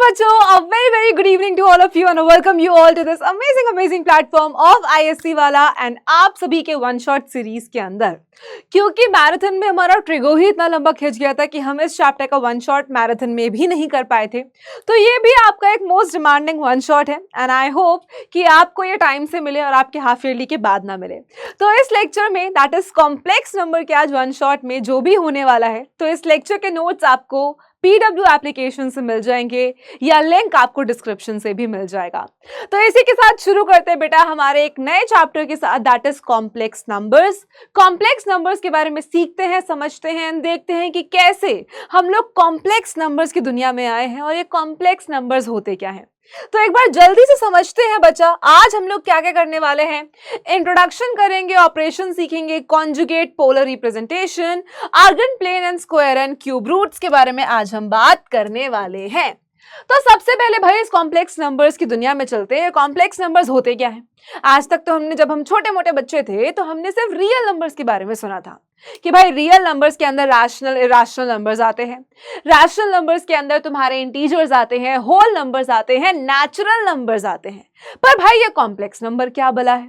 बच्चों, a very good evening to all of you and I welcome you all to this amazing platform of ISC वाला and आप सभी के one shot series के अंदर। क्योंकि मैराथन में हमारा ट्रिगो ही इतना लंबा खिंच गया था कि हम इस चैप्टर का वन शॉट मैराथन में भी नहीं कर पाए थे, तो ये भी आपका एक मोस्ट डिमांडिंग वन शॉट है एंड आई होप कि आपको ये टाइम से मिले और आपके हाफ ईयरली के बाद ना मिले। तो इस लेक्चर में दैट इज कॉम्प्लेक्स नंबर के आज वन शॉट में जो भी होने वाला है, तो इस लेक्चर के नोट्स आपको PW एप्लीकेशन से मिल जाएंगे या लिंक आपको डिस्क्रिप्शन से भी मिल जाएगा। तो इसी के साथ शुरू करते हैं बेटा हमारे एक नए चैप्टर के साथ, that is complex numbers. Complex numbers के बारे में सीखते हैं, समझते हैं एंड देखते हैं कि कैसे हम लोग कॉम्प्लेक्स नंबर्स की दुनिया में आए हैं और ये कॉम्प्लेक्स नंबर्स होते क्या हैं। तो एक बार जल्दी से समझते हैं बच्चा, आज हम लोग क्या क्या करने वाले हैं। इंट्रोडक्शन करेंगे, ऑपरेशन सीखेंगे, conjugate, polar representation, Argand, plane and square and cube roots के बारे में आज हम बात करने वाले हैं। तो सबसे पहले भाई इस कॉम्प्लेक्स नंबर्स की दुनिया में चलते हैं। कॉम्प्लेक्स नंबर्स होते क्या हैं? आज तक तो हमने, जब हम छोटे मोटे बच्चे थे तो हमने सिर्फ रियल नंबर्स के बारे में सुना था कि भाई रियल नंबर्स के अंदर रैशनल, इरैशनल नंबर्स आते हैं। रैशनल नंबर्स के अंदर तुम्हारे इंटीजर्स आते हैं, होल नंबर्स आते हैं, नेचुरल नंबर्स आते हैं। पर भाई ये कॉम्प्लेक्स नंबर क्या भला है?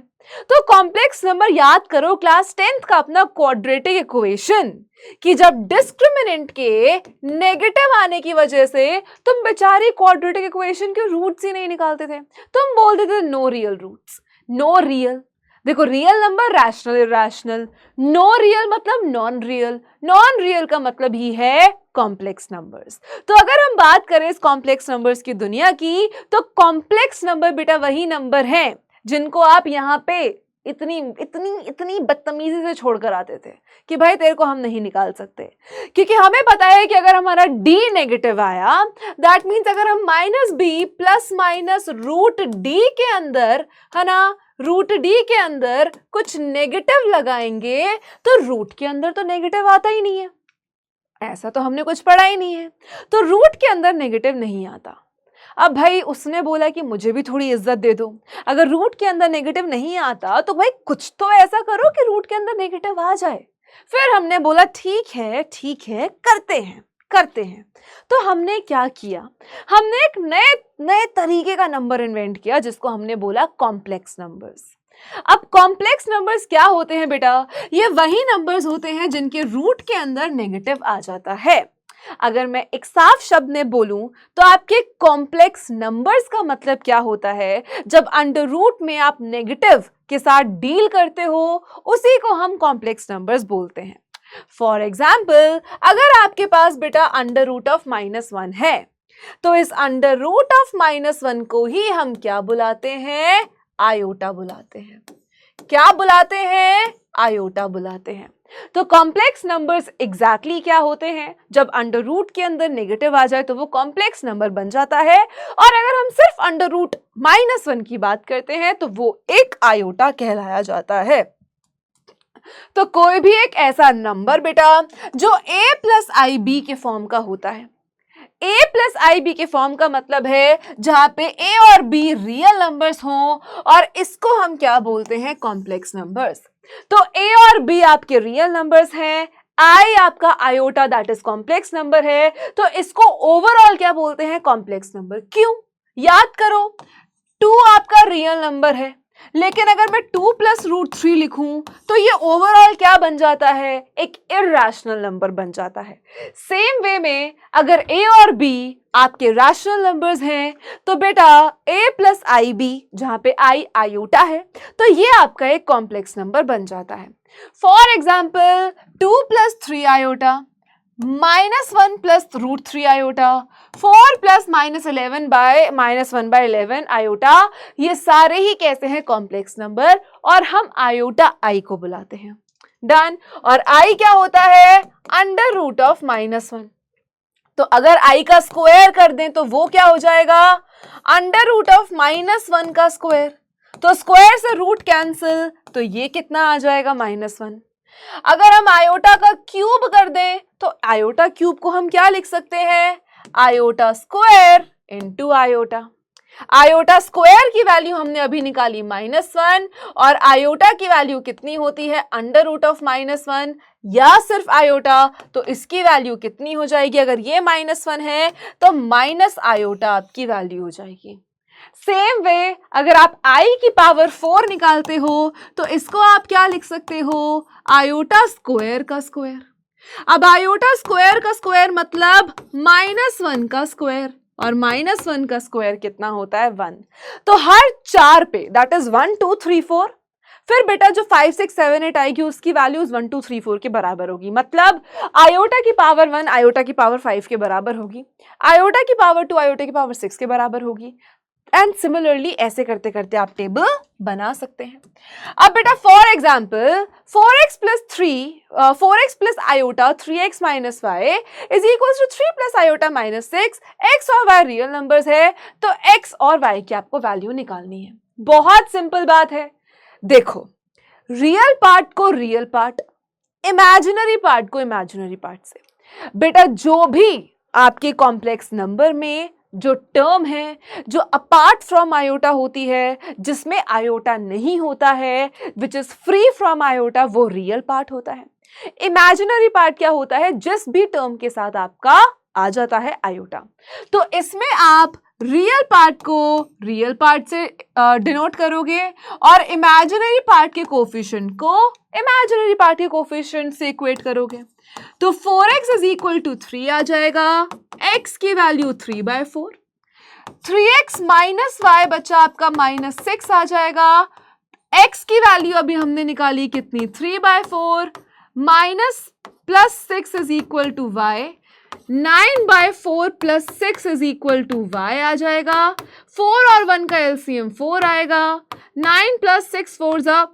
तो कॉम्प्लेक्स नंबर याद करो क्लास 10th का अपना क्वाड्रेटिक इक्वेशन, कि जब डिस्क्रिमिनेंट के नेगेटिव आने की वजह से तुम बेचारी क्वाड्रेटिक इक्वेशन के रूट्स ही नहीं निकालते थे, तुम बोलते थे no real roots, no real. देखो real number, rational, irrational, no real मतलब नॉन रियल, नॉन रियल का मतलब ही है कॉम्प्लेक्स नंबर्स। तो अगर हम बात करें इस कॉम्प्लेक्स नंबर्स की दुनिया की, तो कॉम्प्लेक्स नंबर बेटा वही नंबर हैं जिनको आप यहाँ पे इतनी बदतमीजी से छोड़कर आते थे कि भाई तेरे को हम नहीं निकाल सकते, क्योंकि हमें पता है कि अगर हमारा d नेगेटिव आया, दैट मीन्स अगर हम -b plus minus root d के अंदर, है ना, रूट d के अंदर कुछ नेगेटिव लगाएंगे तो रूट के अंदर तो नेगेटिव आता ही नहीं है, ऐसा तो हमने कुछ पढ़ा ही नहीं है। तो रूट के अंदर नेगेटिव नहीं आता। अब भाई उसने बोला कि मुझे भी थोड़ी इज्जत दे दो, अगर रूट के अंदर नेगेटिव नहीं आता तो भाई कुछ तो ऐसा करो कि रूट के अंदर नेगेटिव आ जाए। फिर हमने बोला ठीक है करते हैं। तो हमने क्या किया, हमने एक नए तरीके का नंबर इन्वेंट किया जिसको हमने बोला कॉम्प्लेक्स नंबर्स। अब कॉम्प्लेक्स नंबर्स क्या होते हैं बेटा? ये वही नंबर्स होते हैं जिनके रूट के अंदर नेगेटिव आ जाता है। अगर मैं एक साफ शब्द में बोलूं तो आपके कॉम्प्लेक्स नंबर्स का मतलब क्या होता है? जब अंडर रूट में आप नेगेटिव के साथ डील करते हो, उसी को हम कॉम्प्लेक्स नंबर्स बोलते हैं। फॉर एग्जाम्पल, अगर आपके पास बेटा अंडर रूट ऑफ -1 है, तो इस अंडर रूट ऑफ -1 को ही हम क्या बुलाते हैं? आयोटा बुलाते हैं। क्या बुलाते हैं? आयोटा बुलाते हैं। तो कॉम्प्लेक्स नंबर्स एग्जैक्टली क्या होते हैं? जब अंडर रूट के अंदर नेगेटिव आ जाए तो वो कॉम्प्लेक्स नंबर बन जाता है, और अगर हम सिर्फ अंडर रूट -1 की बात करते हैं तो वो एक आयोटा कहलाया जाता है। तो कोई भी एक ऐसा नंबर बेटा जो a प्लस आई बी के फॉर्म का होता है, a प्लस आई बी के फॉर्म का मतलब है जहां पे a और b रियल नंबर्स हों, और इसको हम क्या बोलते हैं? Complex numbers. तो a और b आपके रियल नंबर्स हैं, i आपका iota that is complex number है, तो इसको ओवरऑल क्या बोलते हैं? Complex number. क्यों? याद करो, 2 आपका रियल नंबर है, लेकिन अगर मैं 2 प्लस रूट 3 लिखूं तो ये ओवरऑल क्या बन जाता है? एक इरैशनल नंबर बन जाता है। सेम वे में अगर a और b आपके रैशनल नंबर्स हैं, तो बेटा a प्लस आई बी, जहां पे i आयोटा है, तो ये आपका एक कॉम्प्लेक्स नंबर बन जाता है। For example 2 plus 3 iota, -1 plus root 3 iota, 4 plus -11 by -1/11 iota, ये सारे ही कैसे हैं? कॉम्प्लेक्स नंबर, और हम आयोटा i को बुलाते हैं। डन। और i क्या होता है? Under root of -1। तो अगर i का स्क्वायर कर दें तो वो क्या हो जाएगा? अंडर रूट ऑफ -1 का स्क्वायर। तो स्क्वायर से रूट कैंसिल, तो ये कितना आ जाएगा? -1। अगर हम आयोटा का क्यूब कर दें तो आयोटा क्यूब को हम क्या लिख सकते हैं? Iota square into iota. Iota square की वैल्यू हमने अभी निकाली -1 और आयोटा की वैल्यू कितनी होती है अंडर रूट ऑफ -1 या सिर्फ आयोटा, तो इसकी वैल्यू कितनी हो जाएगी? अगर ये -1 है तो माइनस आयोटा आपकी वैल्यू हो जाएगी। सेम वे अगर आप i की पावर 4 निकालते हो तो इसको आप क्या लिख सकते हो? आयोटा स्क्वायर का स्क्वायर। अब आयोटा स्क्वायर का स्क्वायर मतलब -1 का स्क्वायर, और -1 का स्क्वायर कितना होता है? 1। तो हर 4 पे दैट इज 1 2 3 4, फिर बेटा जो 5 6 7 8 आएगी उसकी वैल्यूज 1 2 3 4 के बराबर होगी। मतलब आयोटा की पावर 1 आयोटा की पावर 5 के बराबर होगी, आयोटा की पावर 2 आयोटा की पावर 6 के बराबर होगी, एंड सिमिलरली ऐसे करते करते आप टेबल बना सकते हैं। अब बेटा for example 4x plus iota 3x minus y is equal to 3 plus iota minus 6। x और y रियल नंबर्स है तो x और y की आपको वैल्यू निकालनी है। बहुत सिंपल बात है। देखो, रियल पार्ट को रियल पार्ट, इमेजिनरी पार्ट को इमेजिनरी पार्ट से, बेटा जो भी आपके कॉम्प्लेक्स नंबर में जो टर्म है जो अपार्ट फ्रॉम आयोटा होती है, जिसमें आयोटा नहीं होता है, which is free from iota, वो रियल पार्ट होता है। इमेजिनरी पार्ट क्या होता है? जिस भी टर्म के साथ आपका आ जाता है आयोटा। तो इसमें आप रियल पार्ट को रियल पार्ट से डिनोट करोगे और इमेजिनरी पार्ट के कोफिशिएंट को इमेजिनरी पार्ट के कोफिशिएंट से इक्वेट करोगे। तो 4x इज इक्वल टू 3 आ जाएगा, x की वैल्यू 3/4, 3x माइनस वाई बचा आपका -6 आ जाएगा, x की वैल्यू अभी हमने निकाली कितनी? 3/4 minus plus 6 is equal to y, 9/4 plus 6 is equal to y आ जाएगा। 4 और 1 का एलसीएम 4 आएगा, 9 प्लस 6 4 जा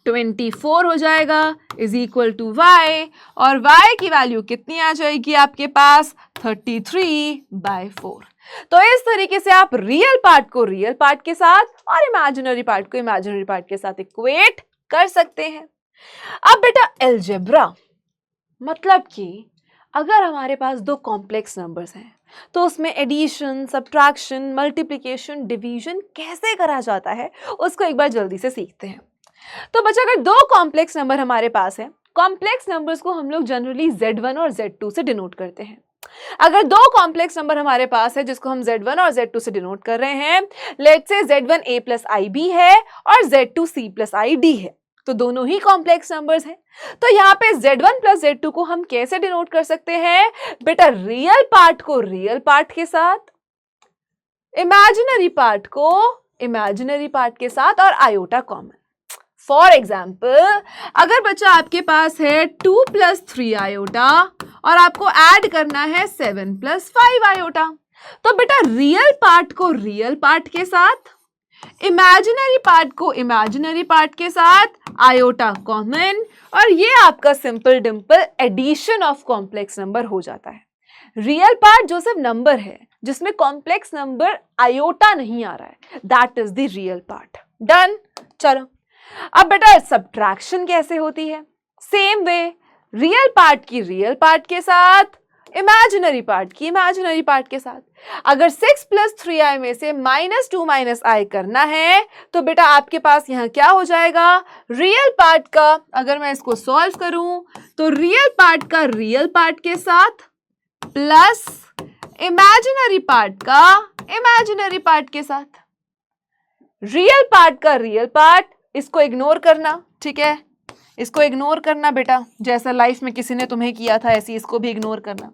24 हो जाएगा इज इक्वल टू y, और y की वैल्यू कितनी आ जाएगी आपके पास? 33/4। तो इस तरीके से आप रियल पार्ट को रियल पार्ट के साथ और इमेजिनरी पार्ट को इमेजिनरी पार्ट के साथ इक्वेट कर सकते हैं। अब बेटा अलजेब्रा मतलब कि अगर हमारे पास दो कॉम्प्लेक्स नंबर्स हैं तो उसमें एडिशन, सब्ट्रैक्शन, मल्टीप्लिकेशन, डिवीजन कैसे करा जाता है उसको एक बार जल्दी से सीखते हैं। तो बच्चा, अगर दो कॉम्प्लेक्स नंबर हमारे पास है, कॉम्प्लेक्स नंबर्स को हम लोग जनरली Z1 और Z2 से डिनोट करते हैं। अगर दो कॉम्प्लेक्स नंबर हमारे पास है जिसको हम Z1 और Z2 से डिनोट कर रहे हैं, let's say Z1a plus IB है और Z2c प्लस ID है, तो दोनों ही कॉम्प्लेक्स नंबर्स हैं। तो यहाँ पे Z1 प्लस Z2 को हम कैसे डिनोट कर सकते हैं? बेटा रियल पार्ट को रियल पार्ट के साथ, इमेजिनरी पार्ट को इमेजिनरी पार्ट के साथ और आयोटा कॉमन। फॉर एग्जाम्पल अगर बच्चा आपके पास है 2 प्लस 3 आयोटा और आपको ऐड करना है 7 प्लस 5 आयोटा, तो बेटा रियल पार्ट को रियल पार्ट के साथ, इमेजिनरी पार्ट को इमेजिनरी पार्ट के साथ, आयोटा कॉमन, और ये आपका simple dimple addition of complex number हो जाता है। रियल पार्ट जो सिर्फ नंबर है जिसमें कॉम्प्लेक्स नंबर आयोटा नहीं आ रहा है, that is the real part. Done. चलो अब बेटा सब्ट्रैक्शन कैसे होती है? सेम वे, रियल पार्ट की रियल पार्ट के साथ, इमेजिनरी पार्ट की इमेजिनरी पार्ट के साथ। अगर 6 प्लस 3i में से -2 -i करना है तो बेटा आपके पास यहां क्या हो जाएगा? रियल पार्ट का अगर मैं इसको सॉल्व करूं तो रियल पार्ट का रियल पार्ट के साथ प्लस इमेजिनरी पार्ट का इमेजिनरी पार्ट के साथ। रियल पार्ट का रियल पार्ट, इसको इग्नोर करना, ठीक है, इसको इग्नोर करना बेटा, जैसा लाइफ में किसी ने तुम्हें किया था ऐसे इसको भी इग्नोर करना।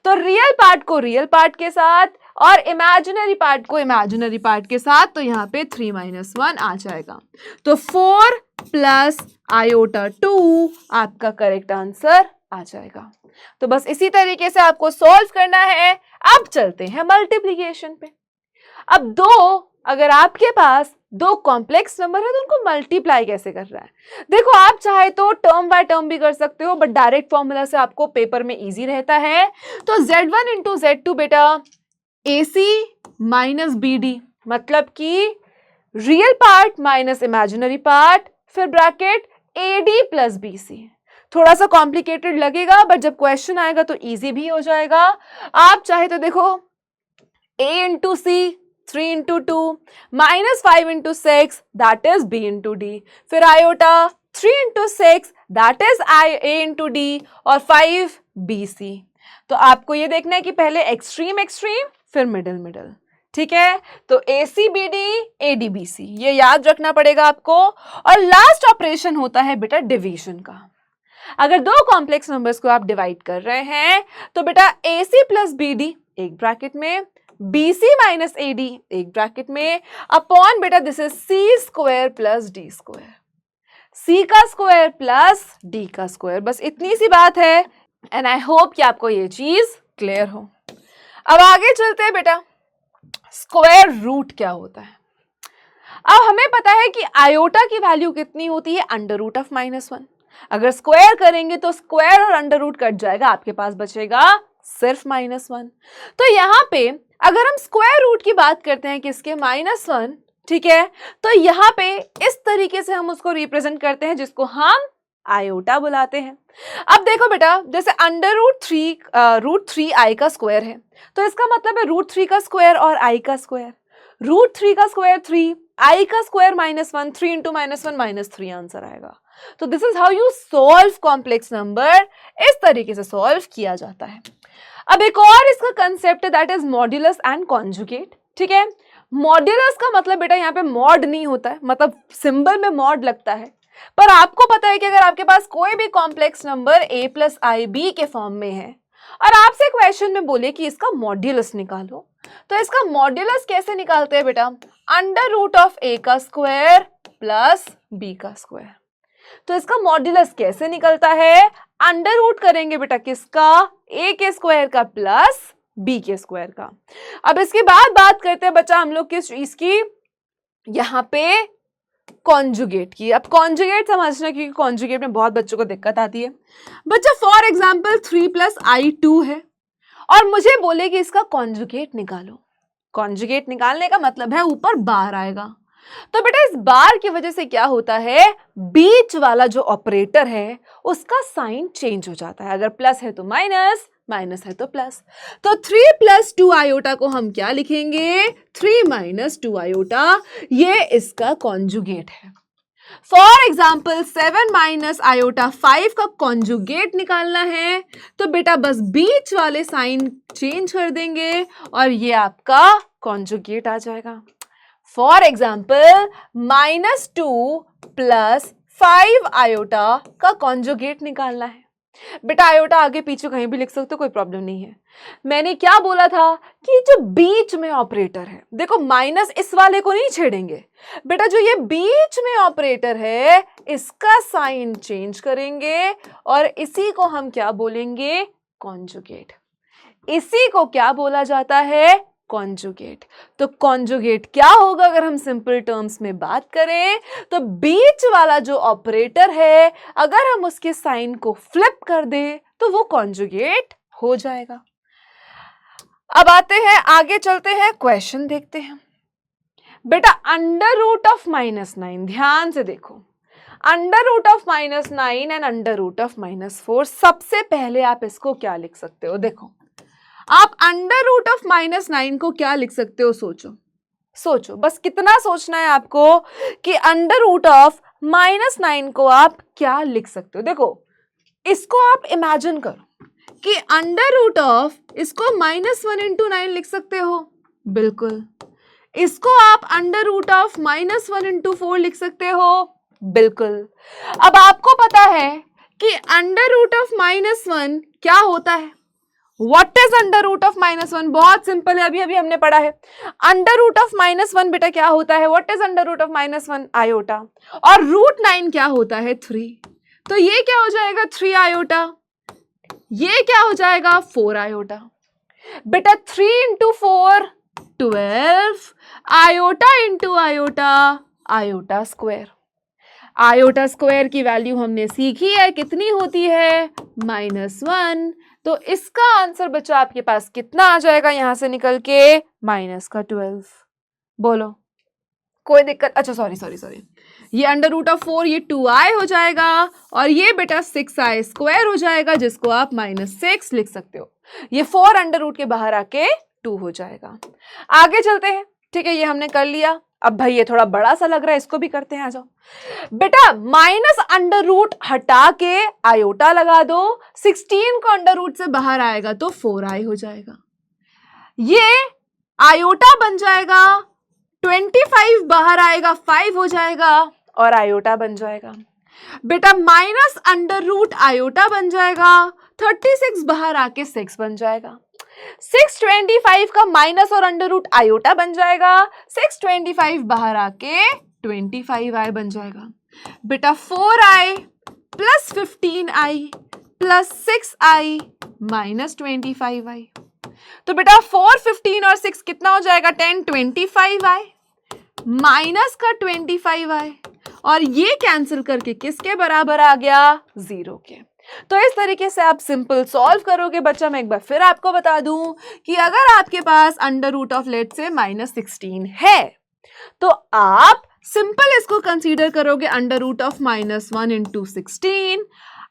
तो रियल पार्ट को रियल पार्ट के साथ और इमेजिनरी पार्ट को इमेजिनरी पार्ट के साथ, तो यहाँ पे 3 - 1 आ जाएगा। तो 4 प्लस आयोटा 2 आपका करेक्ट आंसर आ जाएगा। तो बस इसी तरीके से आपको सॉल्व करना है। अब चलते हैं मल्टीप्लिकेशन पे। अब अगर आपके पास दो कॉम्प्लेक्स नंबर है तो उनको मल्टीप्लाई कैसे कर रहा है? देखो, आप चाहे तो टर्म बाय टर्म भी कर सकते हो, बट डायरेक्ट फॉर्मूला से आपको पेपर में इजी रहता है। तो Z1 इंटू Z2 बेटा AC माइनस BD, मतलब कि real part minus imaginary part, फिर ब्रैकेट AD प्लस BC। थोड़ा सा कॉम्प्लिकेटेड लगेगा बट जब क्वेश्चन आएगा तो इजी भी हो जाएगा। आप चाहे तो देखो A into C 3 into 2 minus 5 into 6 that is b into d. फिर iota 3 into 6 that is a into d और 5 bc. तो आपको ये देखना है कि पहले एक्सट्रीम एक्सट्रीम फिर मिडिल मिडिल, ठीक है। तो ACBD ADBC ये याद रखना पड़ेगा आपको। और लास्ट ऑपरेशन होता है बेटा डिवीजन का। अगर दो कॉम्प्लेक्स नंबर्स को आप डिवाइड कर रहे हैं तो बेटा AC प्लस BD एक ब्रैकेट में, BC माइनस AD एक ब्रैकेट में, अपॉन बेटा this is C square plus D square, C का स्क्वायर प्लस D का स्क्वायर। बस इतनी सी बात है एंड आई होप कि आपको ये चीज क्लियर हो। अब आगे चलते हैं बेटा, स्क्वायर रूट क्या होता है। अब हमें पता है कि आयोटा की वैल्यू कितनी होती है, अंडर रूट ऑफ -1। अगर स्क्वायर करेंगे तो स्क्वायर और अंडर रूट कट जाएगा, आपके पास बचेगा सिर्फ -1। तो यहाँ पे अगर हम स्क्वायर रूट की बात करते हैं किसके, -1, ठीक है, तो यहाँ पे इस तरीके से हम उसको रिप्रेजेंट करते हैं जिसको हम आयोटा बुलाते हैं। अब देखो बेटा, जैसे अंडर रूट थ्री आई का स्क्वायर है, तो इसका मतलब है √3 का स्क्वायर और आई का स्क्वायर। √3 का स्क्वायर 3, आई का स्क्वायर -1, 3 इंटू -1 -3 आंसर आएगा। तो this is how you solve complex number, इस तरीके से सॉल्व किया जाता है। अब एक और इसका कंसेप्ट है that is modulus and conjugate, ठीक है। मॉड्यूलस का मतलब बेटा यहाँ पे मॉड नहीं होता है, मतलब सिंबल में मॉड लगता है, पर आपको पता है कि अगर आपके पास कोई भी complex number a plus i b के फॉर्म में है और आपसे क्वेश्चन में बोले कि इसका मॉड्यूलस निकालो, तो इसका मॉड्यूलस कैसे निकालते हैं बेटा, अंडर रूट ऑफ a का स्क्वायर प्लस b का स्क्वायर। तो इसका मॉड्यूलस कैसे निकलता है, अंडर रूट करेंगे बेटा किसका, a के स्क्वायर का प्लस b के स्क्वायर का। अब इसके बाद बात करते हैं बच्चा हम लोग किस चीज की, यहाँ पे कॉन्जुगेट की। अब कॉन्जुगेट समझना, क्योंकि कॉन्जुगेट में बहुत बच्चों को दिक्कत आती है। बच्चा फॉर एग्जांपल 3 + i2 है और मुझे बोले कि इसका कॉन्जुगेट निकालो। कॉन्जुगेट निकालने का मतलब है ऊपर बार आएगा, तो बेटा इस बार की वजह से क्या होता है, बीच वाला जो ऑपरेटर है उसका साइन चेंज हो जाता है। अगर प्लस है तो माइनस, माइनस है तो प्लस। तो 3 + 2 आयोटा को हम क्या लिखेंगे, 3 - 2 आयोटा, ये इसका कॉन्जुगेट है। फॉर एग्जाम्पल 7 - आयोटा 5 का कॉन्जुगेट निकालना है, तो बेटा बस बीच वाले साइन चेंज कर देंगे और ये आपका कॉन्जुगेट आ जाएगा। फॉर एग्जाम्पल -2 + 5 आयोटा का कॉन्जुगेट निकालना है। बेटा आयोटा आगे पीछे कहीं भी लिख सकते हो, कोई प्रॉब्लम नहीं है। मैंने क्या बोला था कि जो बीच में ऑपरेटर है, देखो माइनस इस वाले को नहीं छेड़ेंगे बेटा, जो ये बीच में ऑपरेटर है इसका साइन चेंज करेंगे और इसी को हम क्या बोलेंगे, कॉन्जुगेट। इसी को क्या बोला जाता है, कॉन्जुगेट। तो कॉन्जुगेट क्या होगा अगर हम सिंपल टर्म्स में बात करें, तो बीच वाला जो ऑपरेटर है अगर हम उसके साइन को फ्लिप कर दें तो वो कॉन्जुगेट हो जाएगा। अब आते हैं, आगे चलते हैं, क्वेश्चन देखते हैं। बेटा अंडर रूट ऑफ -9, ध्यान से देखो, under root of -9 and under root of -4, सबसे पहले आप इसको क्या लिख सकते हो, देखो आप अंडर रूट ऑफ -9 को क्या लिख सकते हो, सोचो सोचो, बस कितना सोचना है आपको कि अंडर रूट ऑफ -9 को आप क्या लिख सकते हो। देखो इसको आप इमेजिन करो कि अंडर रूट ऑफ, इसको -1 × 9 लिख सकते हो, बिल्कुल। इसको आप अंडर रूट ऑफ -1 × 4 लिख सकते हो, बिल्कुल। अब आपको पता है कि अंडर रूट ऑफ -1 क्या होता है, what is under root of -1, बहुत सिंपल है, अभी अभी हमने पढ़ा है। अंडर रूट ऑफ -1 बेटा क्या होता है, what is under root of -1, iota, और √9 क्या होता है, 3। तो ये क्या हो जाएगा, 3 आयोटा, ये क्या हो जाएगा, 4 आयोटा। बेटा 3 × 4 12, iota into iota, iota square. Iota square की वैल्यू हमने सीखी है, कितनी होती है, -1। तो इसका आंसर बच्चा आपके पास कितना आ जाएगा यहां से निकल के, -12। बोलो कोई दिक्कत, अच्छा सॉरी, ये अंडर रूट ऑफ 4, ये 2i हो जाएगा और ये बेटा 6i स्क्वायर हो जाएगा, जिसको आप -6 लिख सकते हो। ये 4 अंडर रूट के बाहर आके 2 हो जाएगा। आगे चलते हैं, ठीक है, ये हमने कर लिया। अब भाई ये थोड़ा बड़ा सा लग रहा है, इसको भी करते हैं, आ जाओ बेटा। माइनस अंडर रूट हटा के आयोटा लगा दो, 16 को अंडर रूट से बाहर आएगा तो 4i हो जाएगा। ये आयोटा बन जाएगा, 25 बाहर आएगा 5 हो जाएगा और आयोटा बन जाएगा। बेटा माइनस अंडर रूट आयोटा बन जाएगा, 36 बाहर आके 6 बन जाएगा। 625 का माइनस और अंडर रूट आयोटा बन जाएगा, 625 बाहर आके 25i बन जाएगा। बेटा 4i plus 15i plus 6i minus 25i। तो बेटा 4, 15 और 6 कितना हो जाएगा? 10, 25i माइनस का 25i, और ये कैंसिल करके किसके बराबर आ गया? 0 के। तो इस तरीके से आप सिंपल सॉल्व करोगे बच्चा। मैं एक बार फिर आपको बता दूं कि अगर आपके पास under root of let say -16 है तो आप सिंपल इसको कंसीडर करोगे under root of -1 into 16।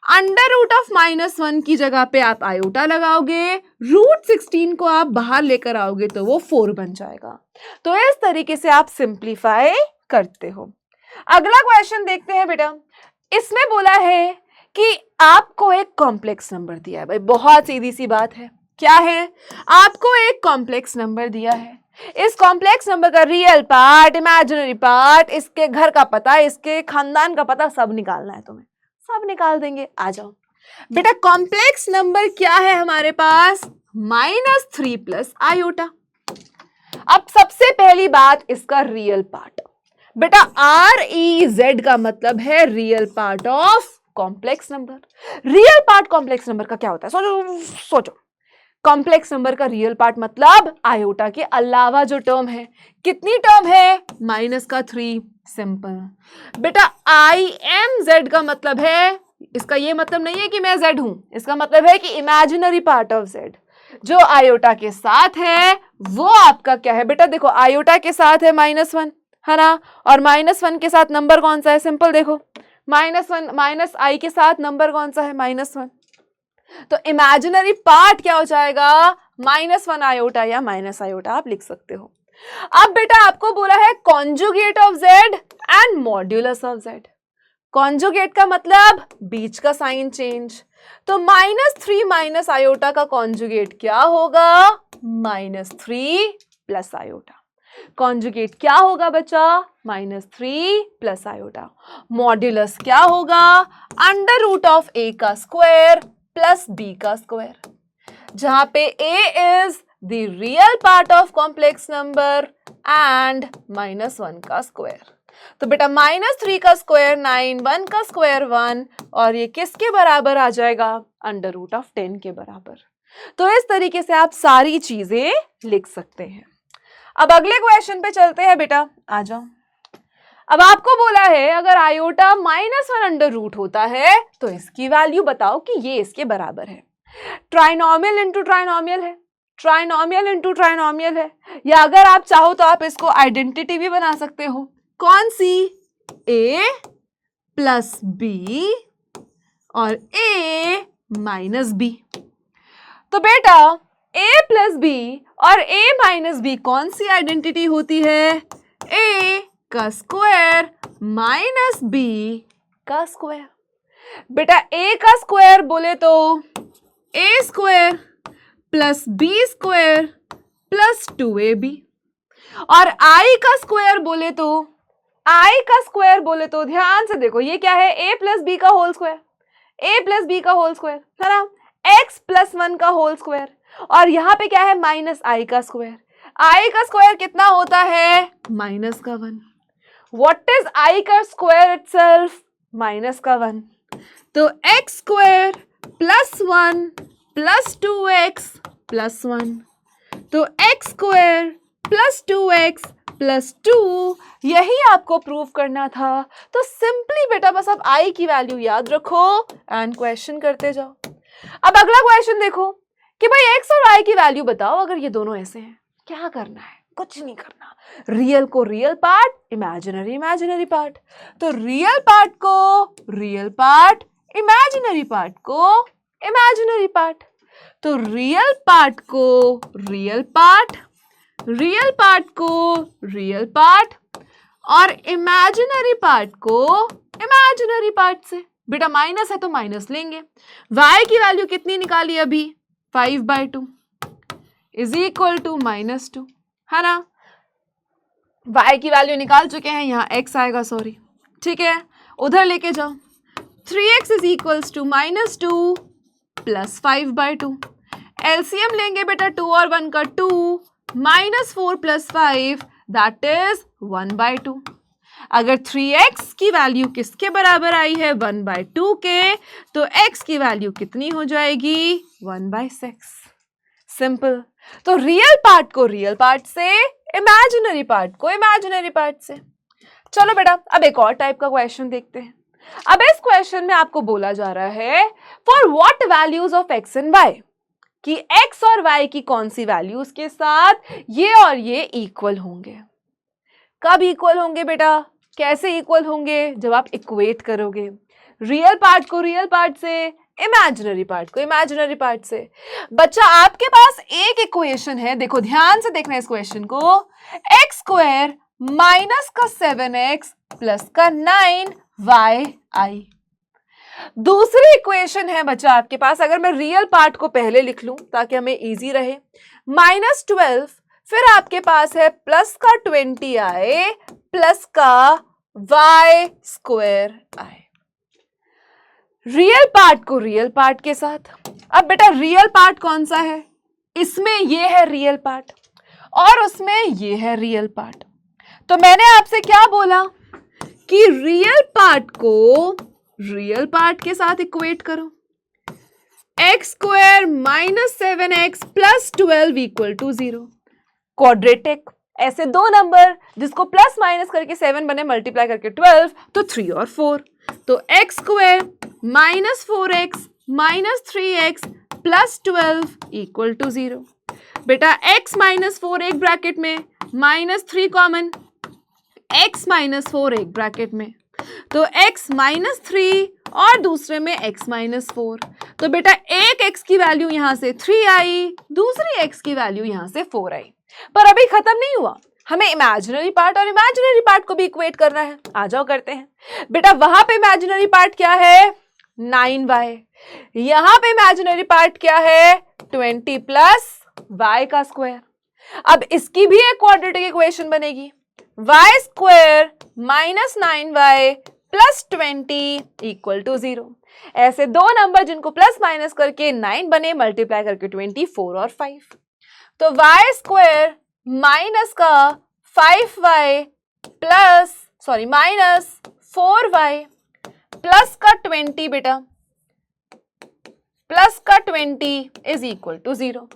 Under root of -1 की जगह पे आप आयोटा लगाओगे, रूट 16 को आप बाहर लेकर आओगे तो वो 4 बन जाएगा। तो इस तरीके से आप सिंप्लीफाई करते हो। अगला क्वेश्चन देखते हैं बेटा। इसमें बोला है कि आपको एक कॉम्प्लेक्स नंबर दिया है। भाई बहुत सीधी सी बात है, क्या है? आपको एक कॉम्प्लेक्स नंबर दिया है। इस कॉम्प्लेक्स नंबर का रियल पार्ट, इमेजिनरी पार्ट, इसके घर का पता, इसके खानदान का पता सब निकालना है तुम्हें। सब निकाल देंगे, आ जाओ बेटा। कॉम्प्लेक्स नंबर क्या है हमारे पास? -3 प्लस आयोटा। अब सबसे पहली बात इसका रियल पार्ट। बेटा REZ का मतलब है real part of complex number. Real part complex number का क्या होता है? सोचो सोचो। कॉम्प्लेक्स नंबर का रियल पार्ट मतलब आयोटा के अलावा जो टर्म है। कितनी टर्म है? -3। सिंपल। बेटा IMZ का मतलब है, इसका ये मतलब नहीं है कि मैं Z हूं, इसका मतलब है कि इमेजिनरी पार्ट ऑफ Z जो आयोटा के साथ है वो आपका क्या है? बेटा देखो, आयोटा के साथ है -1 है ना, और -1 के साथ नंबर कौन सा है? सिंपल देखो, -1 माइनस आई के साथ नंबर कौन सा है? -1। तो इमेजिनरी पार्ट क्या हो जाएगा? -1 आयोटा या माइनस आयोटा आप लिख सकते हो। अब बेटा आपको बोला है conjugate of Z and modulus of Z। Conjugate का मतलब बीच का साइन चेंज। तो -3 माइनस आयोटा का कॉन्जुगेट क्या होगा? -3 प्लस आयोटा। कॉन्जुगेट क्या होगा बच्चा? -3 प्लस आयोटा। मॉड्यूलस क्या होगा? अंडर रूट ऑफ A का स्क्वायर प्लस B का स्क्वायर, जहां पे A is the real part of complex number and -1 का स्क्वायर। तो बेटा -3 का स्क्वायर 9, 1 का स्क्वायर 1, और ये किसके बराबर आ जाएगा? अंडर रूट ऑफ 10 के बराबर। तो इस तरीके से आप सारी चीजें लिख सकते हैं। अब अगले क्वेश्चन पे चलते हैं बेटा, आ जाओ। अब आपको बोला है अगर आयोटा -1 अंडर रूट होता है तो इसकी वैल्यू बताओ कि ये इसके बराबर है। ट्राइनोमियल इंटू ट्राइनोमियल है, ट्राइनोमियल इंटू ट्राइनोमियल है, या अगर आप चाहो तो आप इसको आइडेंटिटी भी बना सकते हो। कौन सी? A प्लस B और A माइनस B। तो बेटा A प्लस B और A माइनस B कौन सी आइडेंटिटी होती है? A का स्क्वायर माइनस B का स्क्वायर। बेटा A का स्क्वायर बोले तो A square plus B square plus 2AB, और I का स्क्वायर बोले तो ध्यान से देखो, ये क्या है? A प्लस B का whole square, A plus B का होल स्क्वायर है ना, x प्लस 1 का होल स्क्वायर, और यहाँ पे क्या है? -I का स्क्वायर। I का स्क्वायर कितना होता है? -1। व्हाट इज I का स्क्वायर इटसेल्फ? -1। तो x square plus 1 plus 2x plus 1, तो x square plus 2x plus 2, यही आपको प्रूव करना था। तो सिंपली बेटा बस आप I की वैल्यू याद रखो एंड क्वेश्चन करते जाओ। अब अगला क्वेश्चन देखो कि भाई x और y की वैल्यू बताओ अगर ये दोनों ऐसे हैं। क्या करना है? कुछ नहीं करना। रियल को real part, imaginary imaginary part. तो रियल पार्ट को रियल पार्ट, इमेजिनरी पार्ट को इमेजिनरी पार्ट। तो रियल पार्ट को रियल पार्ट, रियल पार्ट को रियल पार्ट और इमेजिनरी पार्ट को इमेजिनरी पार्ट से। बेटा माइनस है तो माइनस लेंगे। y की वैल्यू कितनी निकाली अभी? 5/2 इज इक्वल टू -2, है ना। y की वैल्यू निकाल चुके हैं, यहाँ x आएगा, सॉरी, ठीक है, उधर लेके जाओ। 3x is equals to -2 plus 5/2। LCM लेंगे बेटा 2 और 1 का 2, -4 प्लस 5 दैट इज 1/2। अगर 3x की वैल्यू किसके बराबर आई है? 1/2 के, तो x की वैल्यू कितनी हो जाएगी? 1/6। सिंपल। तो रियल पार्ट को रियल पार्ट से, इमेजिनरी पार्ट को इमेजिनरी पार्ट से। चलो बेटा अब एक और टाइप का क्वेश्चन देखते हैं। अब इस क्वेश्चन में आपको बोला जा रहा है for what values of x and y, कि x और y की कौन सी वैल्यूज के साथ ये और ये इक्वल होंगे। कब इक्वल होंगे बेटा? कैसे इक्वल होंगे? जब आप इक्वेट करोगे रियल पार्ट को रियल पार्ट से, इमेजिनरी पार्ट को इमेजिनरी पार्ट से। बच्चा आपके पास एक इक्वेशन है, देखो ध्यान से देखना इस क्वेश्चन को, x² माइनस का 7x प्लस का 9y। दूसरी इक्वेशन है बच्चा आपके पास, अगर मैं रियल पार्ट को पहले लिख लूं ताकि हमें इजी रहे, -12, फिर आपके पास है प्लस का 20i प्लस का y²i। रियल पार्ट को रियल पार्ट के साथ। अब बेटा रियल पार्ट कौन सा है? इसमें ये है रियल पार्ट और उसमें ये है रियल पार्ट। तो मैंने आपसे क्या बोला कि रियल पार्ट को रियल पार्ट के साथ इक्वेट करो। x² minus 7x plus 12 equal to 0। Quadratic, ऐसे दो नंबर जिसको प्लस माइनस करके 7 बने, मल्टीप्लाई करके 12, तो 3 और 4। तो x² minus 4x minus 3x plus 12 equal to 0। बेटा x माइनस 4 एक ब्रैकेट में, -3 कॉमन, x माइनस 4 एक ब्रैकेट में, तो x माइनस 3 और दूसरे में x माइनस 4। तो बेटा एक x की वैल्यू यहां से 3 आई, दूसरी x की वैल्यू यहां से 4 आई। पर अभी खत्म नहीं हुआ, हमें इमेजिनरी पार्ट और इमेजिनरी पार्ट को भी इक्वेट करना है। आ जाओ करते हैं। बेटा वहां पे इमेजिनरी पार्ट क्या है? 9y। यहां पे इमेजिनरी पार्ट क्या है? 20 प्लस y का स्क्वायर। अब इसकी भी एक क्वाड्रेटिक इक्वेशन बनेगी, y² minus 9y plus 20 equal to 0। ऐसे दो नंबर जिनको प्लस माइनस करके 9 बने, मल्टीप्लाई करके 20, 4 और 5। तो y² माइनस का 5y plus minus 4y plus का 20 बेटा, प्लस का 20 इज इक्वल टू 0।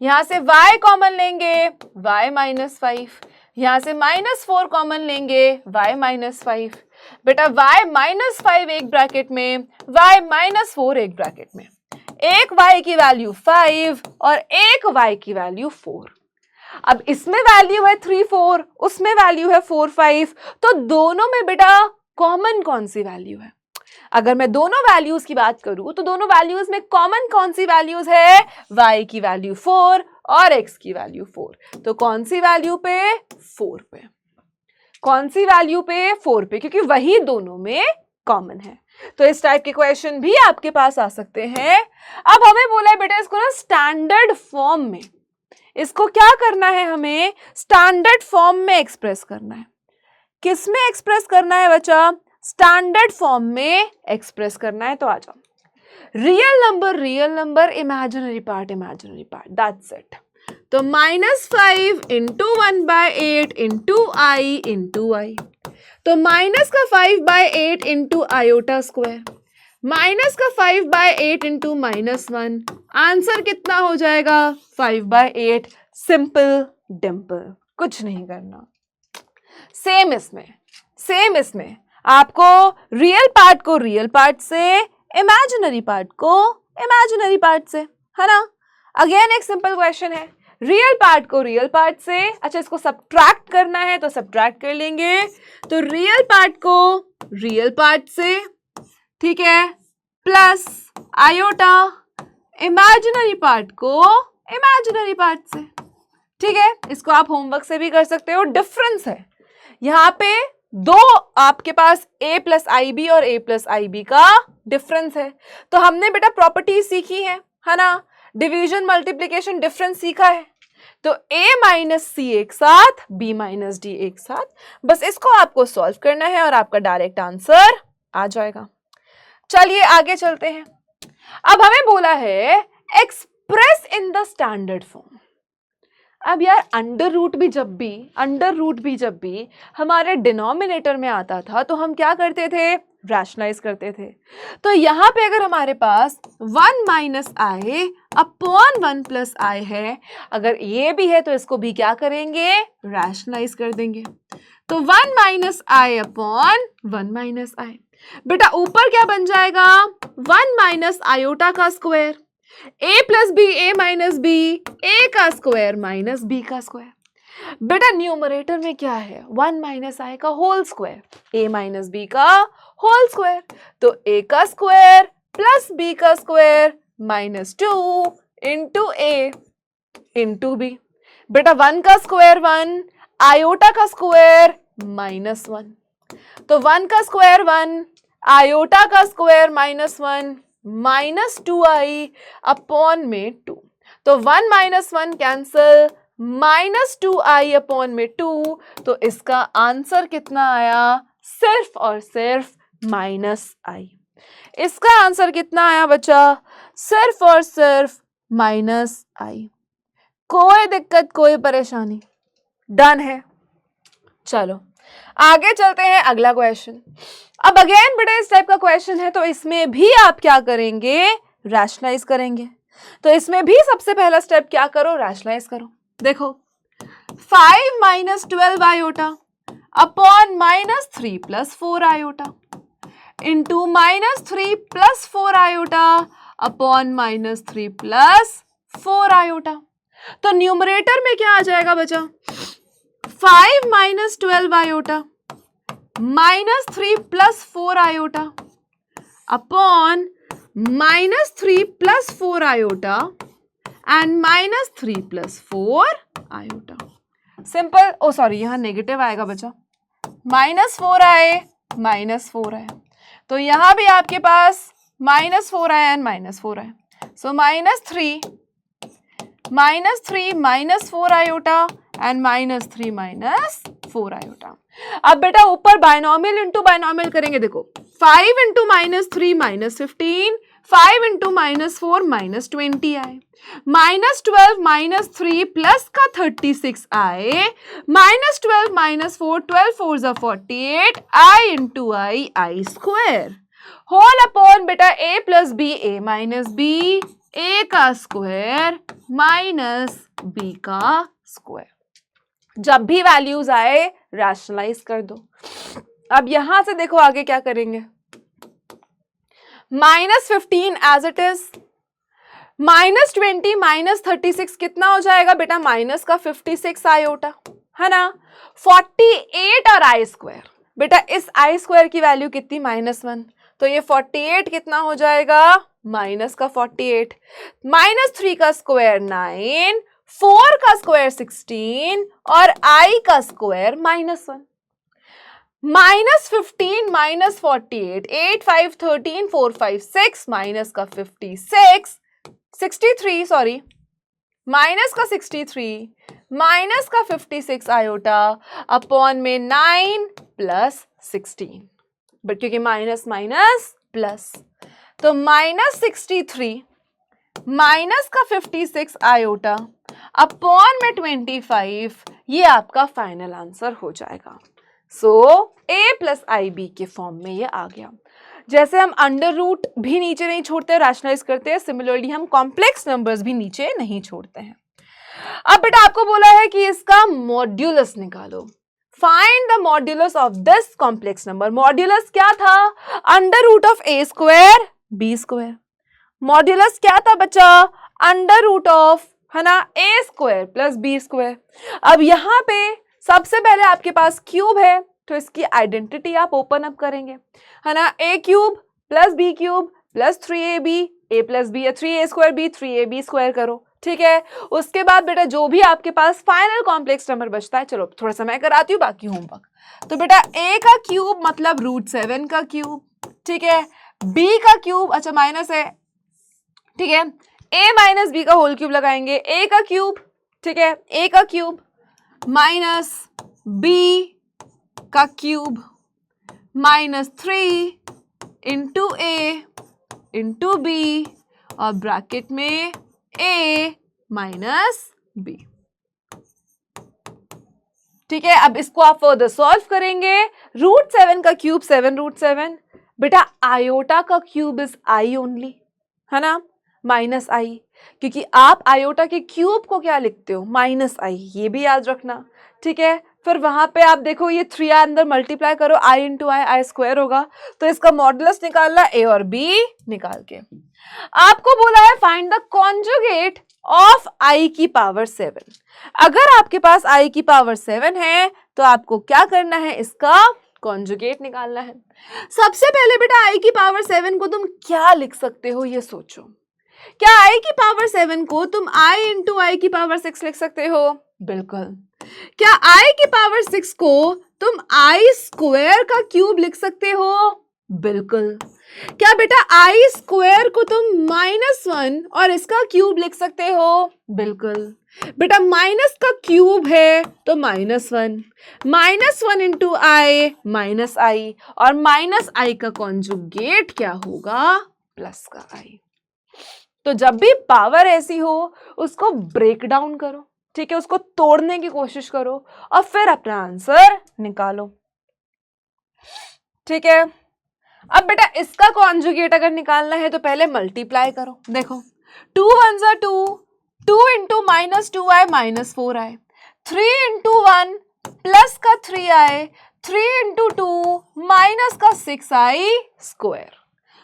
यहां से y कॉमन लेंगे, y माइनस 5, यहां से -4 कॉमन लेंगे, y माइनस 5। बेटा y माइनस 5 एक ब्रैकेट में, y माइनस 4 एक ब्रैकेट में। एक y की वैल्यू 5 और एक y की वैल्यू 4। अब इसमें वैल्यू है 3 4, उसमें वैल्यू है 4 5, तो दोनों में बेटा कॉमन कौन सी वैल्यू है? अगर मैं दोनों वैल्यूज की बात करूं तो दोनों वैल्यूज में कॉमन कौन सी वैल्यूज है? y की वैल्यू 4 और x की वैल्यू 4। तो कौन सी वैल्यू पे? 4 पे। कौन सी वैल्यू पे? 4 पे, क्योंकि वही दोनों में कॉमन है। तो इस टाइप के क्वेश्चन भी आपके पास आ सकते हैं। अब हमें बोला है बेटा इसको ना स्टैंडर्ड फॉर्म में, इसको क्या करना है? हमें स्टैंडर्ड फॉर्म में एक्सप्रेस करना है। किस में एक्सप्रेस करना है बच्चा? स्टैंडर्ड फॉर्म में एक्सप्रेस करना है। तो आ जाओ, real number, imaginary part, that's it. तो -5 इंटू 1/8 इंटू i इंटू आई। तो माइनस का 5/8 इंटू आयोटा स्क्वायर, माइनस का 5/8 इंटू -1, आंसर कितना हो जाएगा? 5/8। सिंपल डिम्पल, कुछ नहीं करना। सेम इसमें आपको रियल पार्ट को रियल पार्ट से, इमेजिनरी पार्ट को इमेजिनरी पार्ट से, है ना। अगेन एक सिंपल क्वेश्चन है, रियल पार्ट को रियल पार्ट से, अच्छा इसको सब्ट्रैक्ट करना है तो सब्ट्रैक्ट कर लेंगे। तो रियल पार्ट को रियल पार्ट से, ठीक है, प्लस आयोटा इमेजिनरी पार्ट को इमेजिनरी पार्ट से। ठीक है, इसको आप होमवर्क से भी कर सकते हो। डिफरेंस है यहाँ पे दो, आपके पास a प्लस आई बी और a प्लस आई बी का डिफरेंस है। तो हमने बेटा प्रॉपर्टीज सीखी है ना, डिवीजन मल्टीप्लीकेशन डिफरेंस सीखा है। तो a माइनस सी एक साथ, b माइनस डी एक साथ, बस इसको आपको सॉल्व करना है और आपका डायरेक्ट आंसर आ जाएगा। चलिए आगे चलते हैं। अब हमें बोला है express in the standard form. अब यार अंडर रूट भी जब भी हमारे डिनोमिनेटर में आता था तो हम क्या करते थे, रैशनलाइज करते थे। तो यहां पे अगर हमारे पास 1 माइनस आई अपॉन 1 प्लस आई है, अगर ये भी है तो इसको भी क्या करेंगे, रैशनलाइज कर देंगे। तो 1 minus i upon 1 minus i, बेटा ऊपर क्या बन जाएगा, 1 माइनस आयोटा का square, a plus B, A minus B, A का स्क्वायर माइनस बी का स्क्वायर। बेटा न्यूमरेटर में क्या है, 1 माइनस आई का whole square, a minus B का होल स्क्वायर, तो a का स्क्वायर प्लस b का square minus 2 into a into b। बेटा 1 का स्क्वायर 1, आयोटा का स्क्वायर माइनस 1, तो 1 का स्क्वायर 1, आयोटा का square minus 1, minus 2i upon में 2, तो 1 minus 1 cancel, minus 2i upon में 2, तो इसका आंसर कितना आया, सिर्फ और सिर्फ माइनस आई। इसका आंसर कितना आया बच्चा, सिर्फ और सिर्फ माइनस आई। कोई दिक्कत कोई परेशानी, डन है। चलो आगे चलते हैं, अगला क्वेश्चन। अब अगेन बेटा इस टाइप का क्वेश्चन है, तो इसमें भी आप क्या करेंगे, रैशनलाइज करेंगे। तो इसमें भी सबसे पहला स्टेप क्या करो, रैशनलाइज करो। देखो 5 minus 12 iota upon minus 3 plus 4 iota into minus 3 plus 4 iota upon minus 3 plus 4 iota. तो न्यूमरेटर में क्या आ जाएगा बच्चा, 5 minus 12 iota minus 3 plus 4 iota upon minus 3 plus 4 iota and minus 3 plus 4 iota. Simple, oh sorry यहाँ negative आएगा बच्चा, minus 4 आए माइनस 4 आए, तो यहाँ भी आपके पास माइनस 4 आए एंड माइनस 4 आए, so minus 3 minus 4 iota and minus 3 minus 4 iota. अब बेटा ऊपर बायनॉमियल इंटू बायनॉमियल करेंगे। देखो 5 into minus 3 minus 15, 5 into minus 4 minus 20 आए, माइनस 12 माइनस 3 प्लस का 36 आए, माइनस 12 माइनस 4, 12 4 जा 48, i into i square whole upon बेटा a plus B, A minus B, A का स्क्वायर माइनस बी का स्क्वायर। जब भी वैल्यूज आए रैशनलाइज कर दो। अब यहां से देखो आगे क्या करेंगे, minus 15 as it is, minus 20 minus 36 कितना हो जाएगा बेटा, माइनस का 56 आयोटा है ना, 48 और आई स्क्वायर। बेटा इस आई स्क्वायर की वैल्यू कितनी, -1, तो ये 48 कितना हो जाएगा, माइनस का 48, माइनस 3 का स्क्वायर 9, 4 का स्क्वायर 16 और i का स्क्वायर -1, माइनस 15 माइनस 48, 8 5 13, 4 5 6, माइनस का 63 सॉरी, माइनस का 63 माइनस का 56 आयोटा अपॉन में 9 प्लस 16, बट क्योंकि माइनस माइनस प्लस, तो माइनस 63 माइनस का 56 आयोटा अपॉन में 25, ये आपका फाइनल आंसर हो जाएगा। सो a प्लस आई बी के फॉर्म में ये आ गया। जैसे हम अंडर रूट भी नीचे नहीं छोड़ते, रैशनलाइज करते हैं, सिमिलरली हम कॉम्प्लेक्स नंबर्स भी नीचे नहीं छोड़ते हैं। अब बेटा आपको बोला है कि इसका मॉड्यूलस निकालो, find the modulus of this complex number. Modulus क्या था, under root of a square b square. Modulus क्या था बच्चा, अंडर रूट ऑफ है ना a square plus b square. अब यहाँ पे सबसे पहले आपके पास क्यूब है, तो इसकी आइडेंटिटी आप ओपन अप करेंगे है ना, a cube plus b cube plus 3ab, a plus b, 3a square b, 3ab square करो, ठीक है। उसके बाद बेटा जो भी आपके पास फाइनल कॉम्प्लेक्स नंबर बचता है, चलो थोड़ा सा मैं कराती हूँ बाकी होमवर्क। तो बेटा a का क्यूब मतलब √7 का क्यूब, ठीक है। b का क्यूब, अच्छा माइनस है, ठीक है, a माइनस b का होल क्यूब लगाएंगे, a का क्यूब, ठीक है, a का क्यूब माइनस b का cube minus 3 into a into b और ब्रैकेट में a माइनस b, ठीक है। अब इसको आप फर्दर सॉल्व करेंगे। √7 का क्यूब 7√7, बेटा आयोटा का क्यूब इज i ओनली, है ना, माइनस आई, क्योंकि आप आयोटा के क्यूब को क्या लिखते हो, माइनस आई, ये भी याद रखना, ठीक है। फिर वहां पे आप देखो ये 3 अंदर मल्टीप्लाई करो, i इंटू आई स्क्वायर होगा, तो इसका मॉडुलस निकालना a और b निकाल के। आपको बोला है find the conjugate of i की पावर 7। अगर आपके पास i की पावर 7 है तो आपको क्या करना है, इसका कॉन्जुगेट निकालना है। सबसे पहले बेटा i की पावर 7 को तुम क्या लिख सकते हो ये सोचो। क्या i की पावर 7 को तुम i इंटू आई की पावर 6 लिख सकते हो? बिल्कुल। क्या i की पावर 6 को तुम i स्क्वायर का क्यूब लिख सकते हो? बिल्कुल। क्या बेटा i स्क्वायर को तुम -1 और इसका क्यूब लिख सकते हो? बिल्कुल। बेटा माइनस का क्यूब है तो -1, -1 इंटू आई माइनस आई, और माइनस आई का कॉन्जुगेट क्या होगा, प्लस का आई। तो जब भी पावर ऐसी हो उसको ब्रेक डाउन करो, ठीक है, उसको तोड़ने की कोशिश करो और फिर अपना आंसर निकालो, ठीक है। अब बेटा इसका कॉन्जुगेट अगर निकालना है तो पहले मल्टीप्लाई करो। देखो 2 1 जा 2, 2 into -2i -4i, 3 into 1 plus का 3i, 3 इंटू 2 माइनस का 6i स्क्वायर।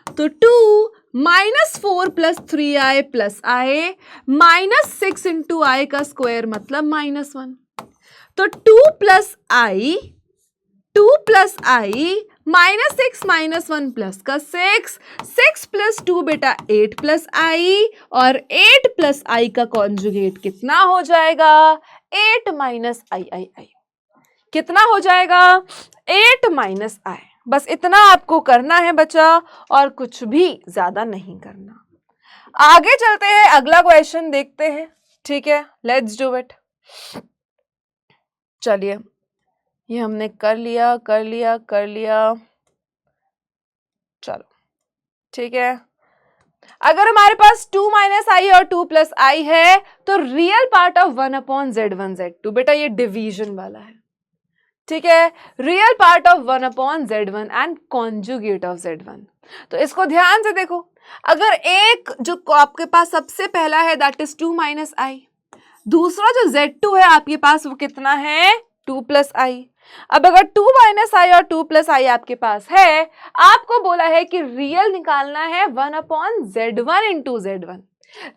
तो 2 -4 plus 3i plus i minus 6 into i का स्क्वायर मतलब -1। तो 2 प्लस आई -6 -1 प्लस का 6, 6 प्लस 2 बेटा 8 प्लस आई, और 8 प्लस आई का कॉन्जुगेट कितना हो जाएगा, 8 माइनस आई। कितना हो जाएगा, 8 माइनस आई। बस इतना आपको करना है बच्चा, और कुछ भी ज्यादा नहीं करना। आगे चलते हैं, अगला क्वेश्चन देखते हैं, ठीक है, लेट्स डू इट। चलिए ये हमने कर लिया, चलो ठीक है। अगर हमारे पास 2 माइनस आई और 2 प्लस आई है तो real part of 1/z1 z2, बेटा ये डिवीजन वाला है, ठीक है, real part of 1/z1 and conjugate of z1। तो इसको ध्यान से देखो, अगर एक जो आपके पास सबसे पहला है दैट इज 2 माइनस आई, दूसरा जो z2 है आपके पास वो कितना है, 2 प्लस आई। अब अगर 2 माइनस आई और 2 प्लस आई आपके पास है, आपको बोला है कि रियल निकालना है 1/z1 into z1,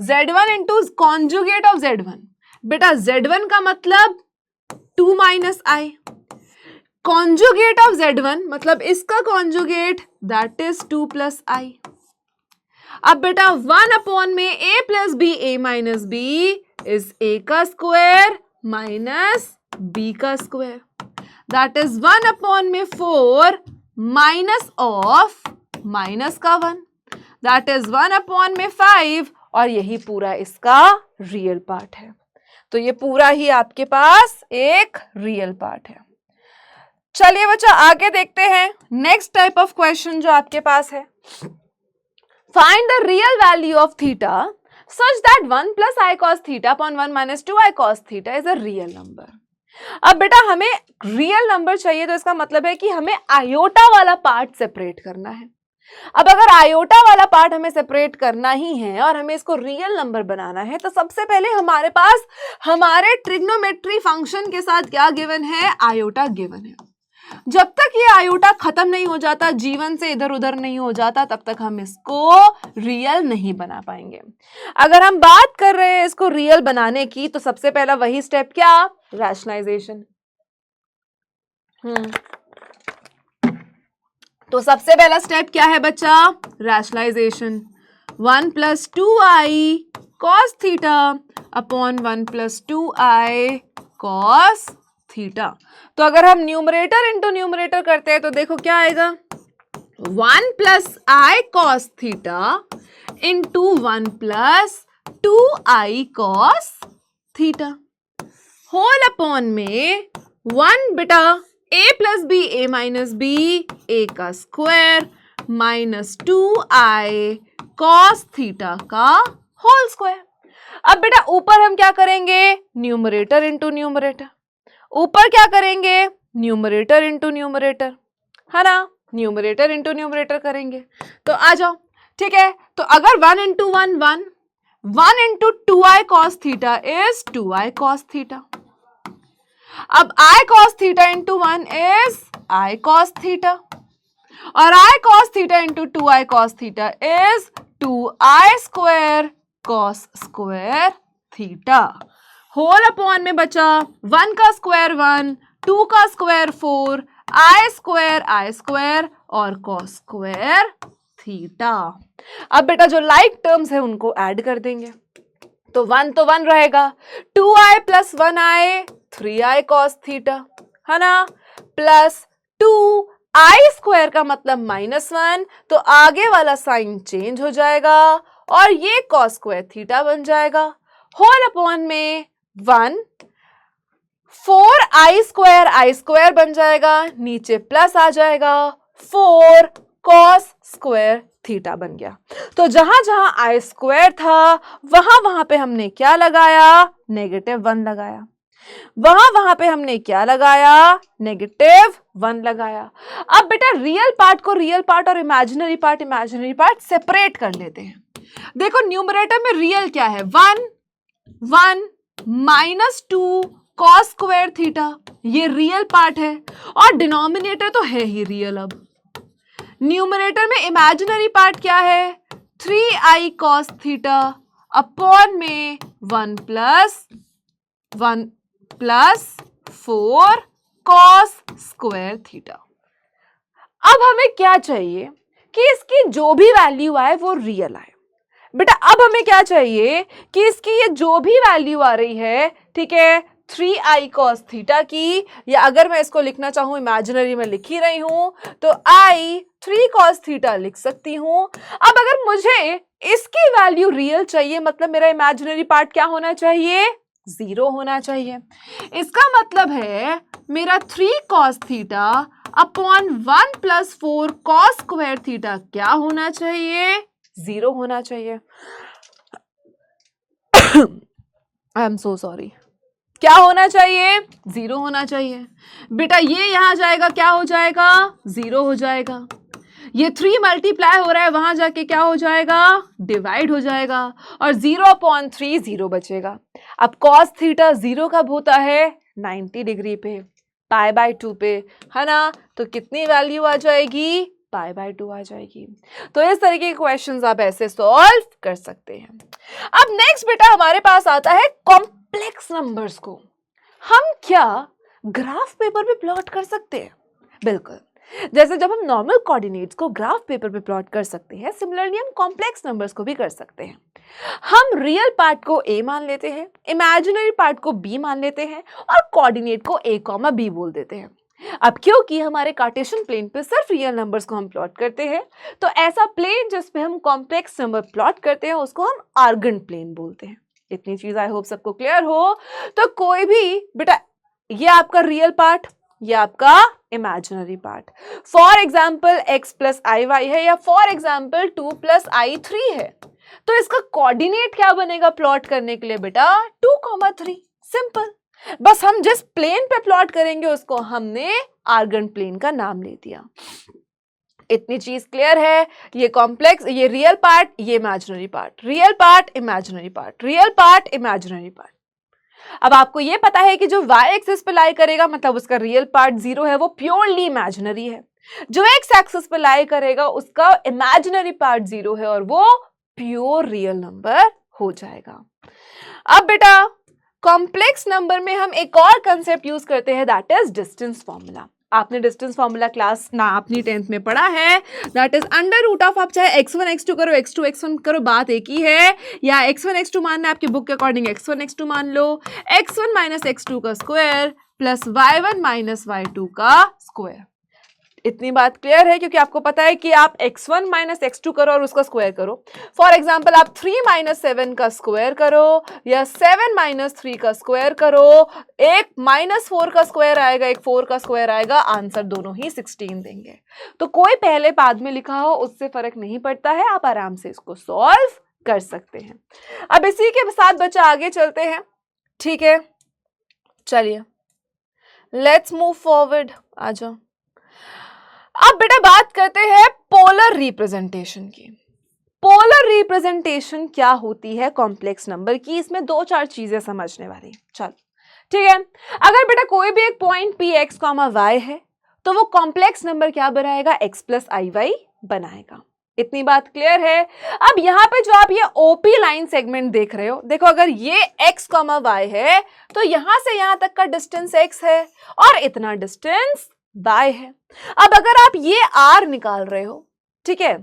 z1 into conjugate of z1। बेटा z1 का मतलब 2 minus I, conjugate of z1 मतलब इसका conjugate that is 2 plus i. अब बेटा 1 में a plus b a minus b is a का स्क्वायर माइनस b का स्क्वायर, दैट इज 1 में 4 माइनस ऑफ माइनस का 1, दैट इज 1 में 5, और यही पूरा इसका रियल पार्ट है। तो ये पूरा ही आपके पास एक रियल पार्ट है। चलिए बच्चा आगे देखते हैं, नेक्स्ट टाइप ऑफ क्वेश्चन जो आपके पास है, find the real value of theta such that 1 plus i cos theta upon 1 minus 2i cos theta is a real number। अब बेटा हमें रियल नंबर चाहिए, तो इसका मतलब है कि हमें आयोटा वाला पार्ट सेपरेट करना है। अब अगर आयोटा वाला पार्ट हमें सेपरेट करना ही है और हमें इसको रियल नंबर बनाना है, तो सबसे पहले हमारे पास हमारे ट्रिग्नोमेट्री फंक्शन के साथ क्या गिवन है, आयोटा गिवन है। जब तक ये आयोटा खत्म नहीं हो जाता, जीवन से इधर उधर नहीं हो जाता, तब तक हम इसको रियल नहीं बना पाएंगे। अगर हम बात कर रहे हैं इसको रियल बनाने की, तो सबसे पहला वही स्टेप, क्या, रैशनलाइजेशन। तो सबसे पहला स्टेप क्या है बच्चा, rationalisation. 1 + 2i cos theta upon 1 plus 2i cos theta. तो अगर हम न्यूमरेटर इंटू न्यूमरेटर करते हैं तो देखो क्या आएगा, 1 plus i cos theta into 1 plus 2i cos theta whole upon में 1 बेटा a plus B A minus B A का square minus 2i cos theta का होल स्क्वायर। अब बेटा ऊपर हम क्या करेंगे, न्यूमरेटर इंटू न्यूमरेटर, ऊपर क्या करेंगे, न्यूमरेटर इंटू न्यूमरेटर, है ना, न्यूमरेटर इंटू न्यूमरेटर करेंगे। तो आ जाओ, ठीक है। तो अगर 1 into 1 1 into 2i cos theta is 2i cos theta. अब i cos theta into 1 is i cos theta और i cos theta into 2i cos theta is 2i square cos square theta whole upon में बचा 1 का square 1, 2 का square 4, i square और cos square theta. अब बेटा जो लाइक टर्म्स है उनको ऐड कर देंगे, तो 1 रहेगा, 2i plus 1i 3i cos theta, है ना, प्लस 2i स्क्वायर का मतलब -1, तो आगे वाला साइन चेंज हो जाएगा और ये cos स्क्वायर थीटा बन जाएगा होल अपॉन में 1 4i स्क्वायर बन जाएगा, नीचे प्लस आ जाएगा 4 cos स्क्वायर थीटा बन गया। तो जहां जहां i स्क्वायर था वहां पे हमने क्या लगाया, -1 लगाया, वहां पे हमने क्या लगाया, -1 लगाया। अब बेटा रियल पार्ट को रियल पार्ट और इमेजिनरी पार्ट सेपरेट कर लेते हैं। देखो न्यूमरेटर में रियल क्या है, 1 -2 cos स्क्वायर थीटा, ये रियल पार्ट है और डिनोमिनेटर तो है ही रियल। अब न्यूमरेटर में इमेजिनरी पार्ट क्या है, 3i cos थीटा अपॉन में 1 प्लस 4 cos स्क्वायर थीटा। अब हमें क्या चाहिए कि इसकी जो भी वैल्यू आए वो रियल आए। बेटा अब हमें क्या चाहिए कि इसकी ये जो भी वैल्यू आ रही है, ठीक है, 3i cos थीटा की, या अगर मैं इसको लिखना चाहूं इमेजिनरी में लिख ही रही हूं तो i 3 cos थीटा लिख सकती हूं। अब अगर मुझे इसकी वैल्यू रियल चाहिए, मतलब मेरा इमेजिनरी पार्ट क्या होना चाहिए, 0 होना चाहिए। इसका मतलब है मेरा 3 cos theta upon 1 plus 4 cos square theta क्या होना चाहिए, 0 होना चाहिए। आई एम सो सॉरी, क्या होना चाहिए, 0 होना चाहिए। बेटा ये यहां जाएगा, क्या हो जाएगा, 0 हो जाएगा। ये 3 मल्टीप्लाई हो रहा है, वहां जाके क्या हो जाएगा, डिवाइड हो जाएगा और 0/3 0 बचेगा। अब cos थीटा 0 कब होता है, 90 डिग्री पे, π/2 पे, है ना, तो कितनी वैल्यू आ जाएगी, π/2 आ जाएगी। तो इस तरीके के क्वेश्चंस आप ऐसे सॉल्व कर सकते हैं। अब नेक्स्ट बेटा हमारे पास आता है कॉम्प्लेक्स नंबर्स को हम क्या ग्राफ पेपर पे प्लॉट कर सकते हैं। बिल्कुल, जैसे जब हम नॉर्मल कोऑर्डिनेट्स को ग्राफ पेपर पे प्लॉट कर सकते हैं, सिमिलरली हम कॉम्प्लेक्स नंबर्स को भी कर सकते हैं। हम रियल पार्ट को a मान लेते हैं, इमेजिनरी पार्ट को b मान लेते हैं और कोऑर्डिनेट को a, b बोल देते हैं। अब क्योंकि हमारे कार्टेशियन प्लेन पे सिर्फ रियल नंबर्स को हम प्लॉट करते हैं, तो ऐसा प्लेन जिस पे हम कॉम्प्लेक्स नंबर प्लॉट करते हैं उसको हम आर्गेंट प्लेन बोलते हैं। इतनी चीज आई होप सबको क्लियर हो। तो कोई भी बेटा, ये आपका रियल पार्ट, ये आपका imaginary part. For example x plus i y है, या फॉर एग्जाम्पल 2 प्लस आई 3 है, तो इसका कोऑर्डिनेट क्या बनेगा प्लॉट करने के लिए बेटा, 2,3। सिंपल, बस हम जिस प्लेन पे प्लॉट करेंगे उसको हमने आर्गेंट प्लेन का नाम ले दिया। इतनी चीज क्लियर है। ये कॉम्प्लेक्स, ये रियल पार्ट, ये imaginary part, real part imaginary part, real part imaginary part. अब आपको ये पता है कि जो y एक्सिस पे लाई करेगा मतलब उसका रियल पार्ट 0 है, वो प्योरली इमेजिनरी है। जो x एक्सिस पे लाई करेगा उसका इमेजिनरी पार्ट 0 है और वो प्योर रियल नंबर हो जाएगा। अब बेटा कॉम्प्लेक्स नंबर में हम एक और कंसेप्ट यूज करते हैं, दैट इज डिस्टेंस फॉर्मूला। आपने डिस्टेंस फॉर्मूला क्लास ना अपनी 10th में पढ़ा है, that is under root of, आप चाहे x1 x2 करो, x2 x1 करो, बात एक ही है। या x1 x2 मानना है आपकी बुक के अकॉर्डिंग x1 x2 मान लो, x1 माइनस x2 का square plus y1 minus y2 का स्क्वायर। इतनी बात क्लियर है, क्योंकि आपको पता है कि आप x1 माइनस x2 करो और उसका स्क्वायर करो। फॉर एग्जाम्पल आप 3 माइनस 7 का स्क्वायर करो या 7 माइनस 3 का स्क्वायर करो, एक माइनस 4 का स्क्वायर आएगा, एक 4 का स्क्वायर आएगा, आंसर दोनों ही 16 देंगे। तो कोई पहले पाद में लिखा हो उससे फर्क नहीं पड़ता है, आप आराम से इसको सॉल्व कर सकते हैं। अब इसी के साथ बच्चा आगे चलते हैं, ठीक है, चलिए लेट्स मूव फॉरवर्ड, आ जाओ। अब बेटा बात करते हैं पोलर रिप्रेजेंटेशन की। पोलर रिप्रेजेंटेशन क्या होती है कॉम्प्लेक्स नंबर की, इसमें 2-4 चीजें समझने वाली। चलो ठीक है, अगर बेटा कोई भी एक point P x comma y है तो वो कॉम्प्लेक्स नंबर क्या बनाएगा, x प्लस आई वाई बनाएगा। इतनी बात क्लियर है। अब यहाँ पे जो आप ये ओपी लाइन सेगमेंट देख रहे हो, देखो अगर ये x कॉमा वाई है तो यहां से यहां तक का डिस्टेंस x है और इतना डिस्टेंस y है। अब अगर आप ये r निकाल रहे हो, ठीक है,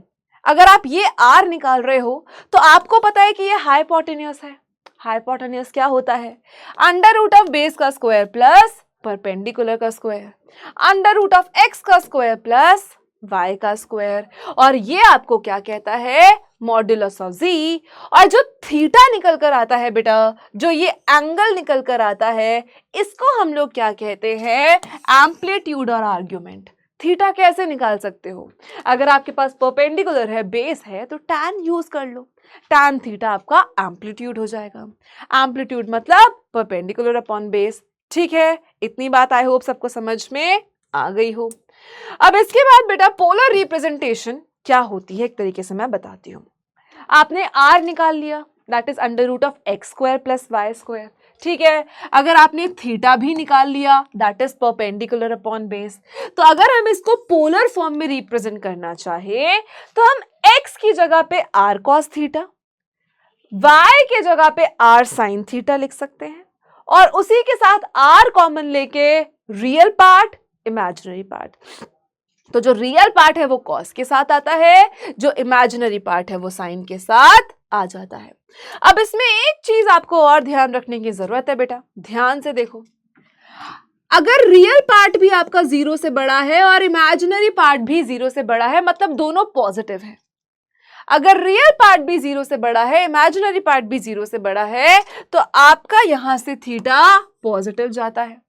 अगर आप ये r निकाल रहे हो तो आपको पता है कि ये हाइपोटेन्यूस है। हाइपोटेन्यूस क्या होता है, अंडर रूट ऑफ बेस का स्क्वायर प्लस परपेंडिकुलर का square, under root of x का स्क्वायर प्लस y का स्क्वायर, और ये आपको क्या कहता है, मॉड्यूलस ऑफ z। और जो थीटा निकल कर आता है बेटा, जो ये एंगल निकल कर आता है, इसको हम लोग क्या कहते हैं, एम्पलीट्यूड और आर्ग्यूमेंट। थीटा कैसे निकाल सकते हो, अगर आपके पास परपेंडिकुलर है, बेस है, तो tan यूज कर लो, tan थीटा आपका एम्पलीट्यूड हो जाएगा। एम्पलीट्यूड मतलब परपेंडिकुलर अपॉन बेस। ठीक है, इतनी बात आई होप सबको समझ में आ गई हो। अब इसके बाद बेटा पोलर रिप्रेजेंटेशन क्या होती है, एक तरीके से मैं बताती हूँ। आपने r निकाल लिया, that is under root of x square plus y square. ठीक है, अगर आपने थीटा भी निकाल लिया, that is perpendicular upon base. तो अगर हम इसको पोलर फॉर्म में रिप्रेजेंट करना चाहे तो हम x की जगह पे r cos थीटा, y के जगह पे r sin थीटा लिख सकते हैं, और उसी के साथ r कॉमन लेके रियल पार्ट, इमेजिनरी पार्ट। तो जो रियल पार्ट है वो कॉस के साथ आता है, जो इमेजिनरी पार्ट है वो साइन के साथ आ जाता है। अब इसमें एक चीज आपको और ध्यान रखने की जरूरत है बेटा, ध्यान से देखो। अगर रियल पार्ट भी आपका 0 से बड़ा है और इमेजिनरी पार्ट भी 0 से बड़ा है, मतलब दोनों पॉजिटिव है। अगर रियल पार्ट भी 0 से बड़ा है, इमेजिनरी पार्ट भी 0 से बड़ा है, तो आपका यहां से थीटा पॉजिटिव जाता है।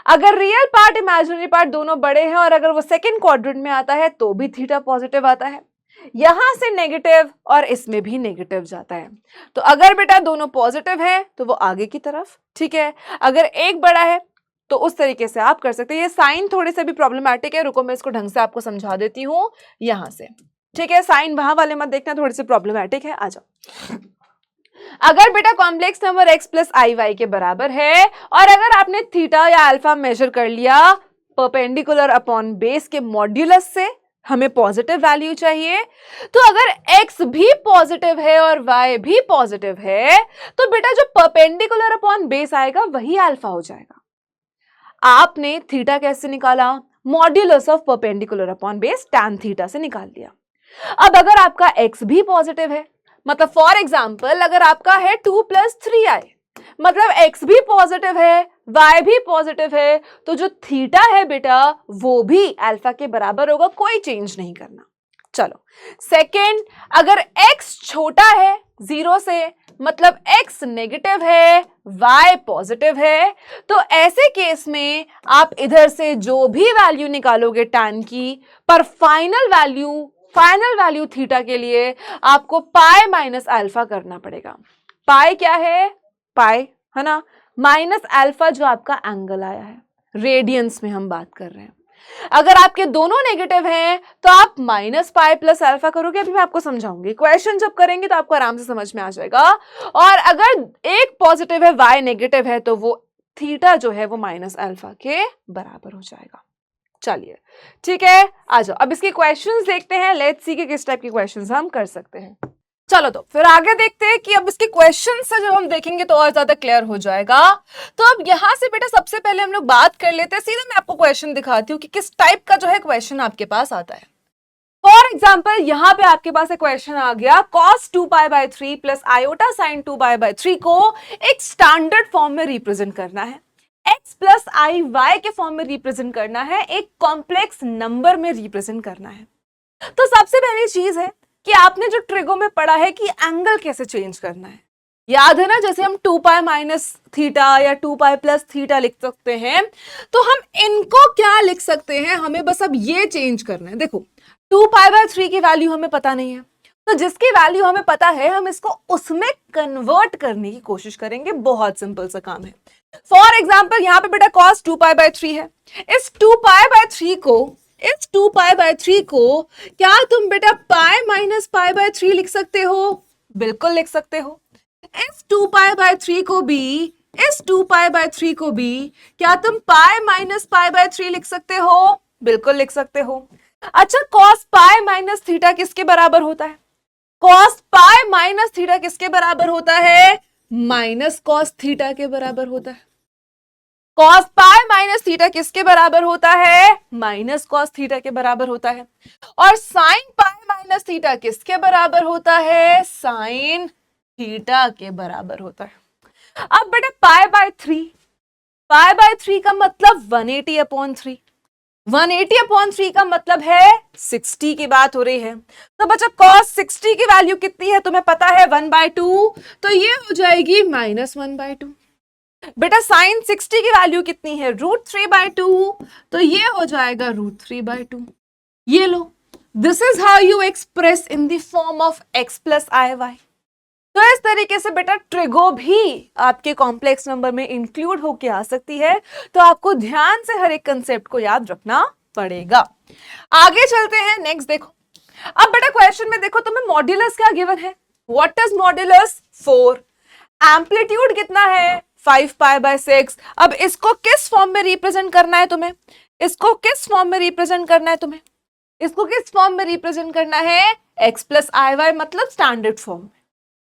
अगर रियल पार्ट इमेजिनरी पार्ट दोनों बड़े हैं और अगर वो सेकंड क्वाड्रेंट में आता है तो भी थीटा पॉजिटिव आता है। यहां से नेगेटिव और इसमें भी नेगेटिव जाता है। तो अगर बेटा दोनों पॉजिटिव है तो वो आगे की तरफ, ठीक है, अगर एक बड़ा है तो उस तरीके से आप कर सकते हैं। ये साइन थोड़े से भी प्रॉब्लमैटिक है, रुको मैं इसको ढंग से आपको समझा देती हूं यहां से। ठीक है, साइन वहां वाले मत देखना, थोड़े से प्रॉब्लमैटिक है, आ जाओ। अगर बेटा complex number x plus i Y के बराबर है और अगर आपने थीटा या अल्फा मेजर कर लिया परपेंडिकुलर अपॉन बेस के मॉड्यूलस से, हमें पॉजिटिव वैल्यू चाहिए, तो अगर x भी पॉजिटिव है और y भी पॉजिटिव है तो बेटा जो परपेंडिकुलर अपॉन बेस आएगा वही अल्फा हो जाएगा। आपने थीटा कैसे निकाला, modulus of perpendicular upon base tan theta से निकाल दिया। अब अगर आपका x भी पॉजिटिव है, मतलब फॉर एग्जाम्पल अगर आपका है 2 प्लस 3i, मतलब x भी पॉजिटिव है, y भी पॉजिटिव है, तो जो थीटा है बेटा वो भी अल्फा के बराबर होगा, कोई चेंज नहीं करना। चलो सेकंड, अगर x छोटा है 0 से, मतलब x नेगेटिव है, y पॉजिटिव है, तो ऐसे केस में आप इधर से जो भी वैल्यू निकालोगे tan की, पर फाइनल वैल्यू थीटा के लिए आपको पाई माइनस अल्फा करना पड़ेगा। पाई क्या है, पाई है ना, माइनस अल्फा जो आपका एंगल आया है, रेडियंस में हम बात कर रहे हैं। अगर आपके दोनों नेगेटिव हैं तो आप माइनस पाई प्लस अल्फा करोगे, अभी मैं आपको समझाऊंगी, क्वेश्चन जब करेंगे तो आपको आराम से समझ में आ जाएगा। और अगर एक पॉजिटिव है, वाई नेगेटिव है, तो वो थीटा जो है वो माइनस अल्फा के बराबर हो जाएगा। चलिए ठीक है, आ जाओ अब इसके क्वेश्चंस देखते हैं, लेट्स सी कि किस टाइप के क्वेश्चंस हम कर सकते हैं। चलो तो फिर आगे देखते हैं कि अब इसके क्वेश्चन से जब हम देखेंगे तो और ज्यादा क्लियर हो जाएगा। तो अब यहां से बेटा सबसे पहले हम लोग बात कर लेते हैं, सीधा मैं आपको क्वेश्चन दिखाती हूँ कि किस टाइप का जो है क्वेश्चन आपके पास आता है। फॉर एग्जाम्पल यहां पे आपके पास एक क्वेश्चन आ गया, cos 2π/3 प्लस आयोटा साइन 2π/3 को एक स्टैंडर्ड फॉर्म में रिप्रेजेंट करना है, x प्लस आई वाई के फॉर्म में रिप्रेजेंट करना है, एक कॉम्प्लेक्स नंबर में रिप्रेजेंट करना है। तो सबसे पहली चीज है कि आपने जो ट्रिगो में पढ़ा है कि एंगल कैसे चेंज करना है, याद है ना, जैसे हम 2π माइनस थीटा या 2π प्लस थीटा लिख सकते हैं, तो हम इनको क्या लिख सकते हैं, हमें बस अब ये चेंज करना है। देखो 2π/3 की वैल्यू हमें पता नहीं है, तो जिसकी वैल्यू हमें पता है हम इसको उसमें कन्वर्ट करने की कोशिश करेंगे, बहुत सिंपल सा काम है। फॉर एग्जाम्पल यहां पे बेटा cos 2π/3 है, इस 2π/3 को क्या तुम बेटा पाई माइनस π/3 लिख सकते हो? बिल्कुल लिख सकते हो। इस 2π/3 को भी क्या तुम पाई माइनस π/3 लिख सकते हो? बिल्कुल लिख सकते हो। अच्छा, cos पाई माइनस थीटा किसके बराबर होता है? cos पाई माइनस थीटा किसके बराबर होता है? माइनस cos थीटा के बराबर होता है। cos पाई माइनस थीटा किसके बराबर होता है? माइनस cos थीटा के बराबर होता है। और साइन पाई माइनस थीटा किसके बराबर होता है? साइन थीटा के बराबर होता है। अब बेटा पाई बाय थ्री का मतलब 180/3, 180/3 का मतलब है 60 की बात हो रही है। तो बच्चा cos 60 की वैल्यू कितनी है तुम्हें पता है? 1/2, तो ये हो जाएगी -1/2। बेटा साइन 60 की वैल्यू कितनी है? √3/2, तो ये हो जाएगा √3/2। ये लो, this is how you express in the form of x plus i y. तो इस तरीके से बेटा ट्रिगो भी आपके कॉम्प्लेक्स नंबर में इंक्लूड होके आ सकती है, तो आपको ध्यान से हर एक कंसेप्ट को याद रखना पड़ेगा। आगे चलते हैं, नेक्स्ट देखो। अब बेटा क्वेश्चन में देखो तुम्हें मॉड्यूलस क्या गिवन है? What is modulus? 4। एम्पलीट्यूड कितना है? 5π/6। अब इसको किस फॉर्म में रिप्रेजेंट करना है तुम्हें? इसको किस फॉर्म में रिप्रेजेंट करना है तुम्हें? इसको किस फॉर्म में रिप्रेजेंट करना है? x प्लस आई वाई, मतलब स्टैंडर्ड फॉर्म।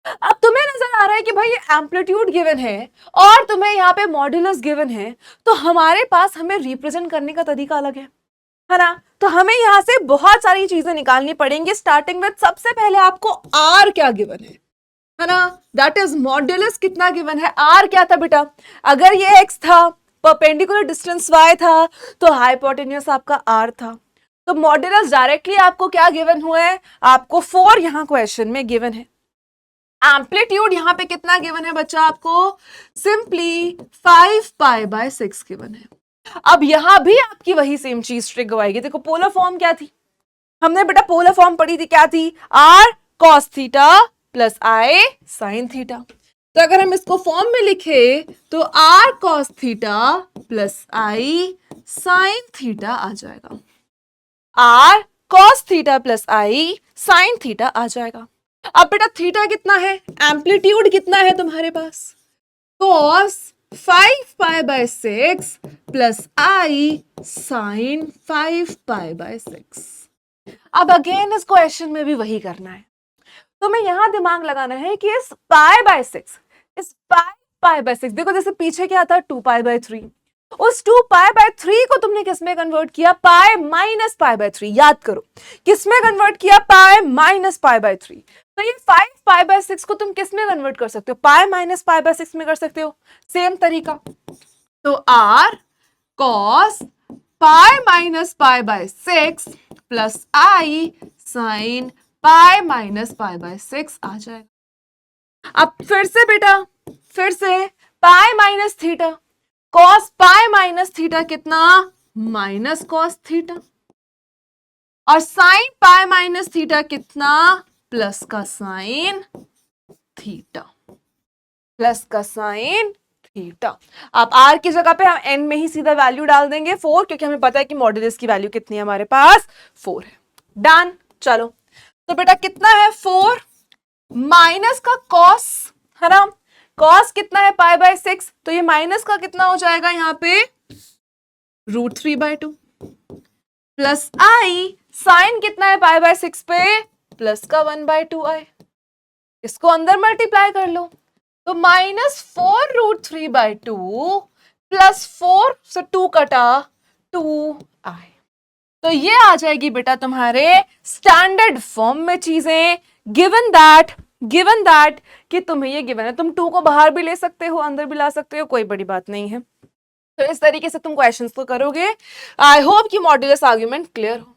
अब तुम्हें नजर आ रहा है कि भाई ये एम्पलीट्यूड गिवन है और तुम्हें यहाँ पे मॉड्यूलस गिवन है, तो हमारे पास हमें रिप्रेजेंट करने का तरीका अलग है ना? तो हमें यहाँ से बहुत सारी चीजें निकालनी पड़ेंगी। स्टार्टिंग में सबसे पहले आपको आर क्या गिवन है ना? दैट इज मॉड्यूलस कितना गिवन है? आर क्या था बेटा? अगर ये एक्स था, परपेंडिकुलर डिस्टेंस वाई था, तो हाइपोटेन्यूस आपका आर था। तो मॉड्यूलस डायरेक्टली आपको क्या गिवन हुआ है? आपको 4 यहाँ क्वेश्चन में गिवन है। एम्पलीट्यूड यहां पे कितना गिवन है बच्चा आपको? सिंपली 5π/6 गिवन है। अब यहां भी आपकी वही सेम चीज ट्रिगर आएगी। देखो पोलर फॉर्म क्या थी? हमने बेटा पोलर फॉर्म पढ़ी थी, क्या थी? r cos theta plus i sin theta. तो अगर हम इसको फॉर्म में लिखे तो r cos theta plus i sin theta आ जाएगा। r cos theta plus i sin theta आ जाएगा। अब बेटा थीटा कितना है? एम्पलीट्यूड कितना है तुम्हारे पास? cos 5π/6 plus i sin 5π/6। अब अगेन इस क्वेश्चन में भी वही करना है। तुम्हें यहां दिमाग लगाना है कि इस π/6, इस π/6 देखो, जैसे पीछे क्या था? 2π/3। उस 2π/3 को तुमने किसमें कन्वर्ट किया? Pi minus π/3। याद करो, किसमें कन्वर्ट किया? Pi minus π/3। तो ये 5π/6 को तुम किसमें कन्वर्ट कर सकते हो? पाई माइनस π/6 में कर सकते हो। सेम तरीका, तो r cos pi minus π/6 plus i sin pi minus π/6 आ जाएगा। अब फिर से बेटा, फिर से pi minus theta, cos pi minus theta कितना? Minus cos theta. और साइन पाई माइनस थीटा कितना? प्लस का साइन थीटा, प्लस का साइन थीटा। अब r की जगह पे हम n में ही सीधा वैल्यू डाल देंगे 4, क्योंकि हमें पता है कि मॉड्यूलस की वैल्यू कितनी है हमारे पास? 4 है। डन। चलो तो बेटा कितना है? 4 माइनस का cos है ना? cos कितना है? π/6, तो ये माइनस का कितना हो जाएगा यहाँ पे? √3/2 प्लस i साइन कितना है π/6 पे? प्लस का 1/2i। इसको अंदर मल्टीप्लाई कर लो, तो -4√3/2 प्लस 4 से 2 कटा 2i। तो ये आ जाएगी बेटा तुम्हारे स्टैंडर्ड फॉर्म में चीजें, गिवन दैट कि तुम्हें ये गिवन है, तुम 2 को बाहर भी ले सकते हो, अंदर भी ला सकते हो, कोई बड़ी बात नहीं है। तो इस तरीके से तुम क्वेश्चंस को करोगे। आई होप कि मॉड्यूलस आर्ग्यूमेंट क्लियर हो।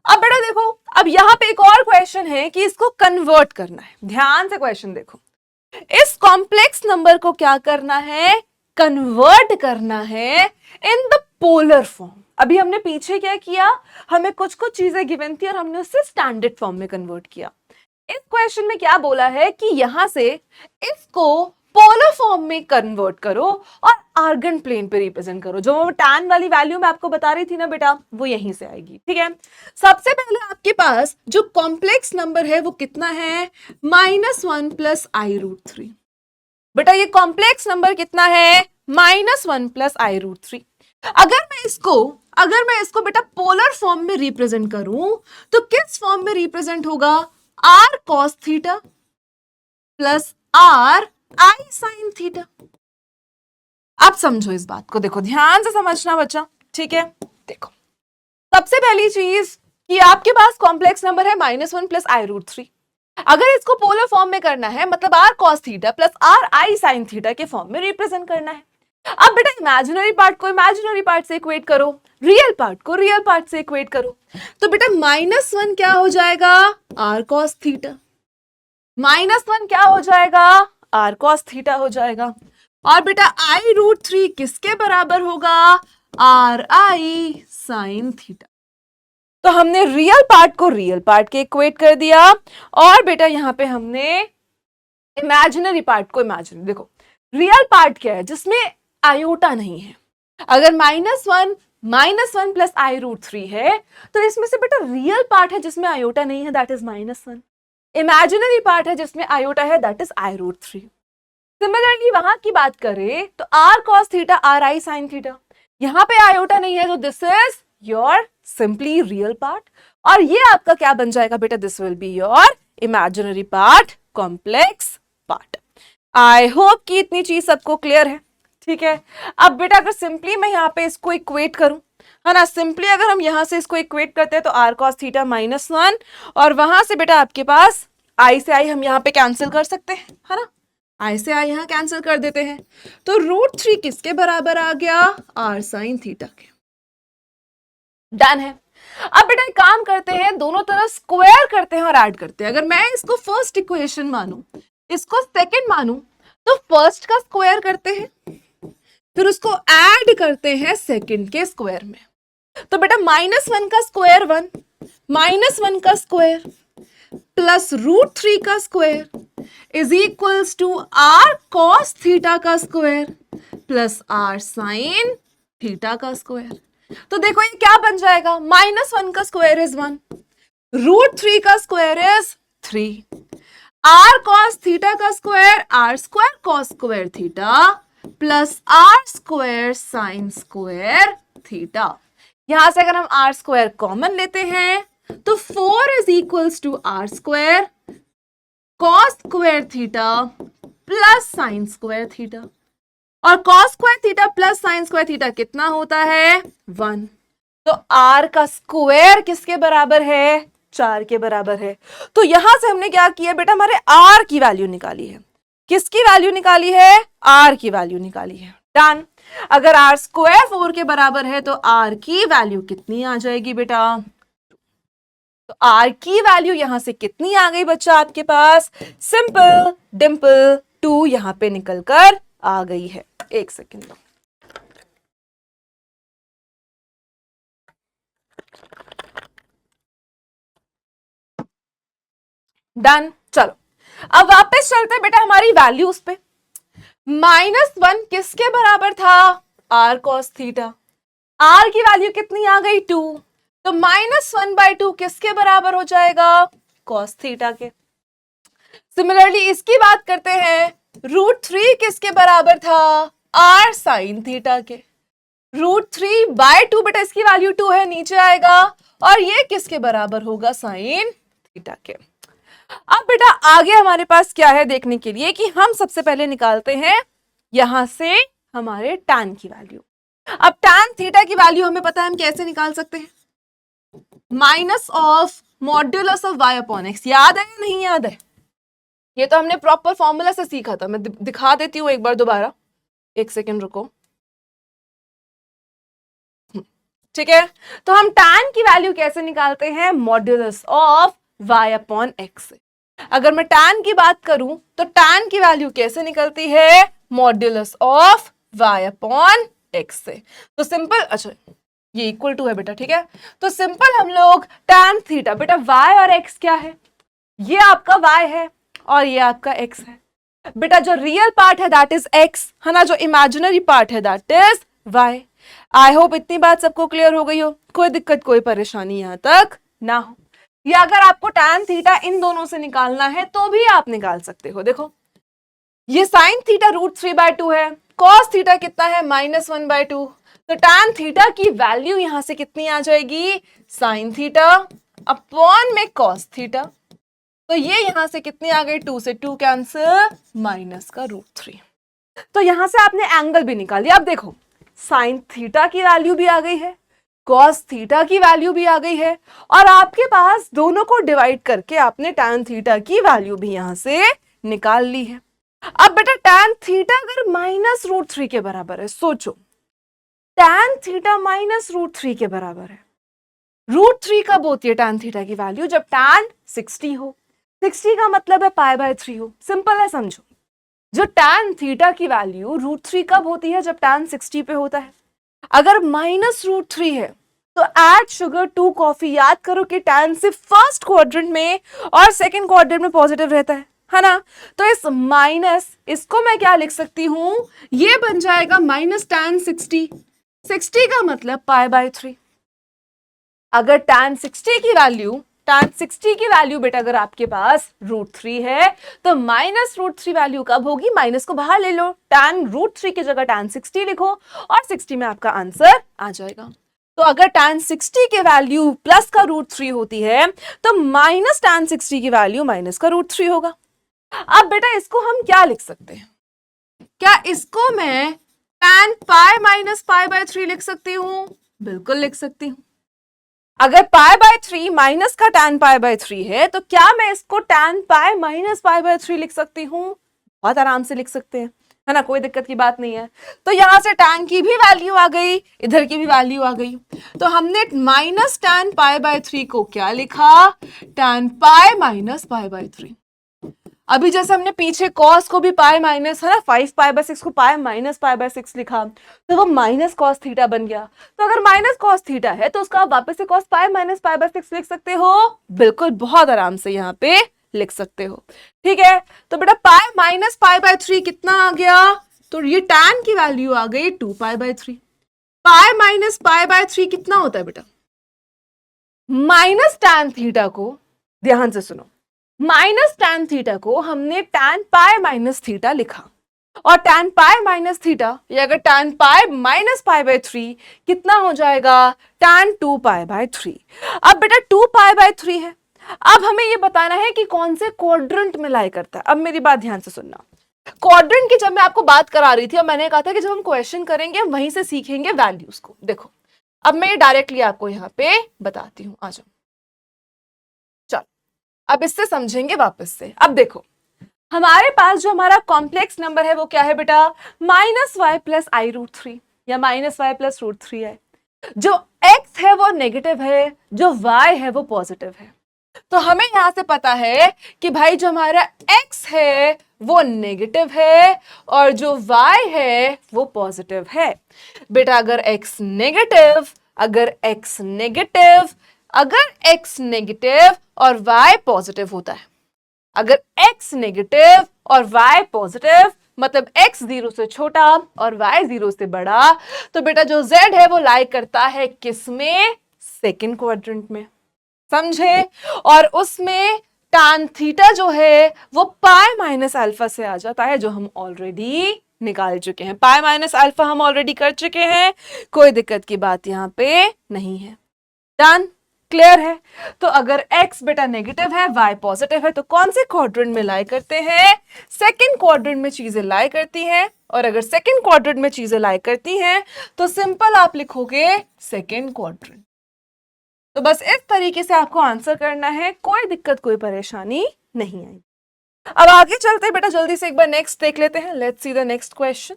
अब बेटा देखो, अब यहां पे एक और क्वेश्चन है कि इसको कन्वर्ट करना है। ध्यान से क्वेश्चन देखो, इस कॉम्प्लेक्स नंबर को क्या करना है, कन्वर्ट करना है इन द पोलर फॉर्म। अभी हमने पीछे क्या किया, हमें कुछ कुछ चीजें गिवन थी और हमने उससे स्टैंडर्ड फॉर्म में कन्वर्ट किया। इस क्वेश्चन में क्या बोला है कि यहां से इसको पोलर फॉर्म में कन्वर्ट करो और आर्गन प्लेन पे रिप्रेजेंट करो। जो टैन वाली वैल्यू मैं आपको बता रही थी ना बेटा, वो यहीं से आएगी। ठीक है, सबसे पहले आपके पास जो कॉम्प्लेक्स नंबर है वो कितना है, -1 + i√3। बेटा ये कॉम्प्लेक्स नंबर कितना है, -1 + i√3। अगर मैं इसको बेटा पोलर फॉर्म में रिप्रेजेंट करूं तो किस फॉर्म में रिप्रेजेंट होगा, r cos theta plus r i sin theta. अब समझो इस बात को, देखो ध्यान से समझना बच्चा। ठीक है, देखो सबसे पहली चीज कि आपके पास कॉम्प्लेक्स नंबर है -1 + i√3। अगर इसको पोलर फॉर्म में करना है मतलब r cos theta plus r i sin theta के फॉर्म में रिप्रेजेंट करना है। अब बेटा इमेजिनरी पार्ट को इमेजिनरी पार्ट से इक्वेट करो, रियल पार्ट को रियल पार्ट से इक्वेट करो। तो बेटा -1 क्या हो जाएगा, r cos थीटा, -1 क्या हो जाएगा, r cos थीटा हो जाएगा। और बेटा i√3 किसके बराबर होगा, r i sin थीटा। तो हमने रियल पार्ट को रियल पार्ट के इक्वेट कर दिया और बेटा यहां पे हमने इमेजिनरी पार्ट को इमेजिनरी। देखो रियल पार्ट क्या है, जिसमें आयोटा नहीं है। अगर -1 + i√3 है तो इसमें से बेटा रियल पार्ट है जिसमें आयोटा नहीं है, दैट इज -1। इमेजिनरी पार्ट है जिसमें आयोटा है, दैट इज i√3। सिमिलरली वहां की बात करें तो r cos theta r i sin theta, यहां पे आयोटा नहीं है तो this is your simply real part. और ये आपका क्या बन जाएगा बेटा, this will be your imaginary part, complex part. I hope कि इतनी चीज सबको क्लियर है। ठीक है, अब बेटा अगर सिंपली मैं यहाँ पे इसको इक्वेट करूं, है ना, सिंपली अगर हम यहां से इसको इक्वेट करते हैं तो r cos थीटा -1 और वहां से बेटा आपके पास i से i हम यहाँ पे कैंसिल कर सकते हैं, है ना, i से i यहाँ कैंसिल कर देते हैं। तो √3 किसके बराबर आ गया, r sin थीटा के। डन है। अब बेटा एक काम करते हैं, दोनों तरफ स्क्वायर करते हैं और ऐड करते हैं। अगर मैं इसको फर्स्ट इक्वेशन मानूं, इसको सेकंड मानूं, तो फर्स्ट का स्क्वायर करते हैं, फिर उसको ऐड करते हैं सेकंड के स्क्वायर में। तो बेटा -1 का स्क्वायर 1, -1 का स्क्वायर प्लस √3 का square is equals to r cos theta का square plus r sin theta का स्क्वायर। तो देखो ये क्या बन जाएगा, -1 का स्क्वायर इज 1, √3 का square is 3, r cos theta का square r square cos square theta plus r square sin square theta. यहां से अगर हम r स्क्वायर कॉमन लेते हैं तो 4 is equals to r square cos square theta plus sin square theta. और cos square theta plus sin square theta कितना होता है, 1। तो r का स्क्वायर किसके बराबर है, 4 के बराबर है। तो यहां से हमने क्या किया बेटा, हमारे r की वैल्यू निकाली है। किसकी वैल्यू निकाली है, r की वैल्यू निकाली है। डन। अगर r स्क्वायर 4 के बराबर है तो r की वैल्यू कितनी आ जाएगी बेटा, तो r की वैल्यू यहां से कितनी आ गई बच्चा आपके पास, सिंपल डिंपल 2 यहां पे निकल कर आ गई है। एक सेकेंड, डन। चलो अब वापस चलते बेटा हमारी वैल्यूज पे। -1 किसके बराबर था, r cos थीटा, r की वैल्यू कितनी आ गई, 2। तो -1/2 किसके बराबर हो जाएगा, cos थीटा के। सिमिलरली इसकी बात करते हैं, √3 किसके बराबर था, r sin थीटा के। √3/2 बेटा इसकी वैल्यू 2 है, नीचे आएगा, और ये किसके बराबर होगा, sin थीटा के। अब बेटा आगे हमारे पास क्या है देखने के लिए कि हम सबसे पहले निकालते हैं यहां से हमारे tan की वैल्यू। अब tan थीटा की वैल्यू हमें पता है हम कैसे निकाल सकते हैं, minus of modulus of y upon x. याद है या नहीं याद है? ये तो हमने प्रॉपर फॉर्मूला से सीखा था, मैं दिखा देती हूँ एक बार दोबारा, एक सेकेंड रुको। ठीक है, तो हम tan की वैल्यू कैसे निकालते हैं, modulus of y upon x से। अगर मैं tan की बात करूं तो tan की वैल्यू कैसे निकलती है, modulus of y upon x से। तो सिंपल, अच्छा ये इक्वल टू है बेटा, ठीक है, तो सिंपल हम लोग tan थीटा, बेटा y और x क्या है, ये आपका y है और ये आपका x है। बेटा जो रियल पार्ट है दैट इज x है ना, जो इमेजिनरी पार्ट है that is y। I hope इतनी बात सबको क्लियर हो गई हो, कोई दिक्कत कोई परेशानी यहां तक ना हो। या अगर आपको tan थीटा इन दोनों से निकालना है तो भी आप निकाल सकते हो। देखो ये sin थीटा √3/2 है, cos थीटा कितना है -1/2, तो tan थीटा की वैल्यू यहां से कितनी आ जाएगी, sin थीटा अपॉन में cos थीटा। तो ये यहां से कितनी आ गई, 2 से 2 कैंसिल, माइनस का √3। तो यहां से आपने एंगल भी निकाल लिया। अब देखो sin थीटा की वैल्यू भी आ गई है, cos थीटा की वैल्यू भी आ गई है, और आपके पास दोनों को डिवाइड करके आपने tan थीटा की वैल्यू भी यहां से निकाल ली है। अब बेटा tan थीटा अगर -√3 के बराबर है, सोचो tan थीटा -√3 के बराबर है, √3 कब होती है tan थीटा की वैल्यू, जब tan 60 हो। 60 का मतलब है π/3 हो। सिंपल है, समझो, जो tan थीटा की वैल्यू √3 कब होती है, जब tan 60 पे होता है। अगर -√3 है तो एड शुगर टू कॉफी। याद करो कि tan सिर्फ फर्स्ट क्वाड्रेंट में और सेकंड क्वाड्रेंट में पॉजिटिव रहता है ना, तो इस माइनस, इसको मैं क्या लिख सकती हूं, ये बन जाएगा -tan 60। 60 का मतलब π/3। अगर tan 60 की वैल्यू बेटा अगर आपके पास √3 है तो -√3 वैल्यू कब होगी, माइनस को बाहर ले लो, tan √3 की जगह tan 60 लिखो और 60 में आपका आंसर आ जाएगा। तो अगर tan 60 की वैल्यू प्लस का √3 होती है तो माइनस tan 60 की वैल्यू माइनस का √3 होगा। अब बेटा इसको हम क्या लिख सकते हैं, क्या इसको मैं tan π-π/3 लिख सकती हूं, बिल्कुल लिख सकती हूं। अगर π/3 माइनस का tan π/3 है तो क्या मैं इसको tan π - π/3 लिख सकती हूं, बहुत आराम से लिख सकते हैं, है ना, कोई दिक्कत की बात नहीं है। तो यहां से tan की भी वैल्यू आ गई, इधर की भी वैल्यू आ गई, तो हमने -tan π/3 को क्या लिखा, tan π - π/3। अभी जैसे हमने पीछे cos को भी पाई माइनस, है ना, 5π/6 को पाई -π/6 लिखा, तो वो माइनस cos थीटा बन गया। तो अगर माइनस cos थीटा है तो उसका आप वापस से cos π - π/6 लिख सकते हो, बिल्कुल बहुत आराम से यहाँ पे लिख सकते हो। ठीक है, तो बेटा π - π/3 कितना आ गया, तो ये tan की वैल्यू आ गई 2π/3। π - π/3 कितना होता है बेटा, माइनस tan थीटा को, ध्यान से सुनो, माइनस tan थीटा को हमने tan पाई माइनस थीटा लिखा, और tan पाई माइनस थीटा या अगर tan पाई माइनस π/3 कितना हो जाएगा, tan 2π/3। अब बेटा 2π/3 है, अब हमें ये बताना है कि कौन से क्वाड्रेंट में लाई करता है। अब मेरी बात ध्यान से सुनना, क्वाड्रेंट की जब मैं आपको बात करा रही थी और मैंने कहा था कि जब हम क्वेश्चन करेंगे वहीं से सीखेंगे वैल्यूज को। देखो अब मैं ये डायरेक्टली आपको यहाँ पे बताती हूँ, आ जाओ, अब इससे समझेंगे वापस से। अब देखो हमारे पास जो हमारा कॉम्प्लेक्स नंबर है वो क्या है बेटा, -y + i√3 या -y + √3 है। जो x है वो नेगेटिव है, जो y है वो पॉजिटिव है। तो हमें यहां से पता है कि भाई जो हमारा x है वो नेगेटिव है और जो y है वो पॉजिटिव है। बेटा अगर x नेगेटिव, अगर x नेगेटिव और y पॉजिटिव होता है, अगर x नेगेटिव और y पॉजिटिव मतलब x 0 से छोटा और y 0 से बड़ा, तो बेटा जो z है वो लाई करता है किसमें, सेकंड क्वाड्रेंट में, समझे। और उसमें tan थीटा जो है वो पाई माइनस अल्फा से आ जाता है, जो हम ऑलरेडी निकाल चुके हैं। पाई माइनस अल्फा हम ऑलरेडी कर चुके हैं, कोई दिक्कत की बात यहाँ पे नहीं है। डन, क्लियर है? तो अगर x बेटा नेगेटिव है, y पॉजिटिव है, तो कौन से क्वाड्रेंट में लाई करते हैं? सेकंड क्वाड्रेंट में चीजें लाई करती हैं। और अगर सेकंड क्वाड्रेंट में चीजें लाई करती हैं तो सिंपल आप लिखोगे सेकंड क्वाड्रेंट। तो बस इस तरीके से आपको आंसर करना है, कोई दिक्कत कोई परेशानी नहीं आई। अब आगे चलते हैं बेटा, जल्दी से एक बार नेक्स्ट देख लेते हैं। Let's see the next question.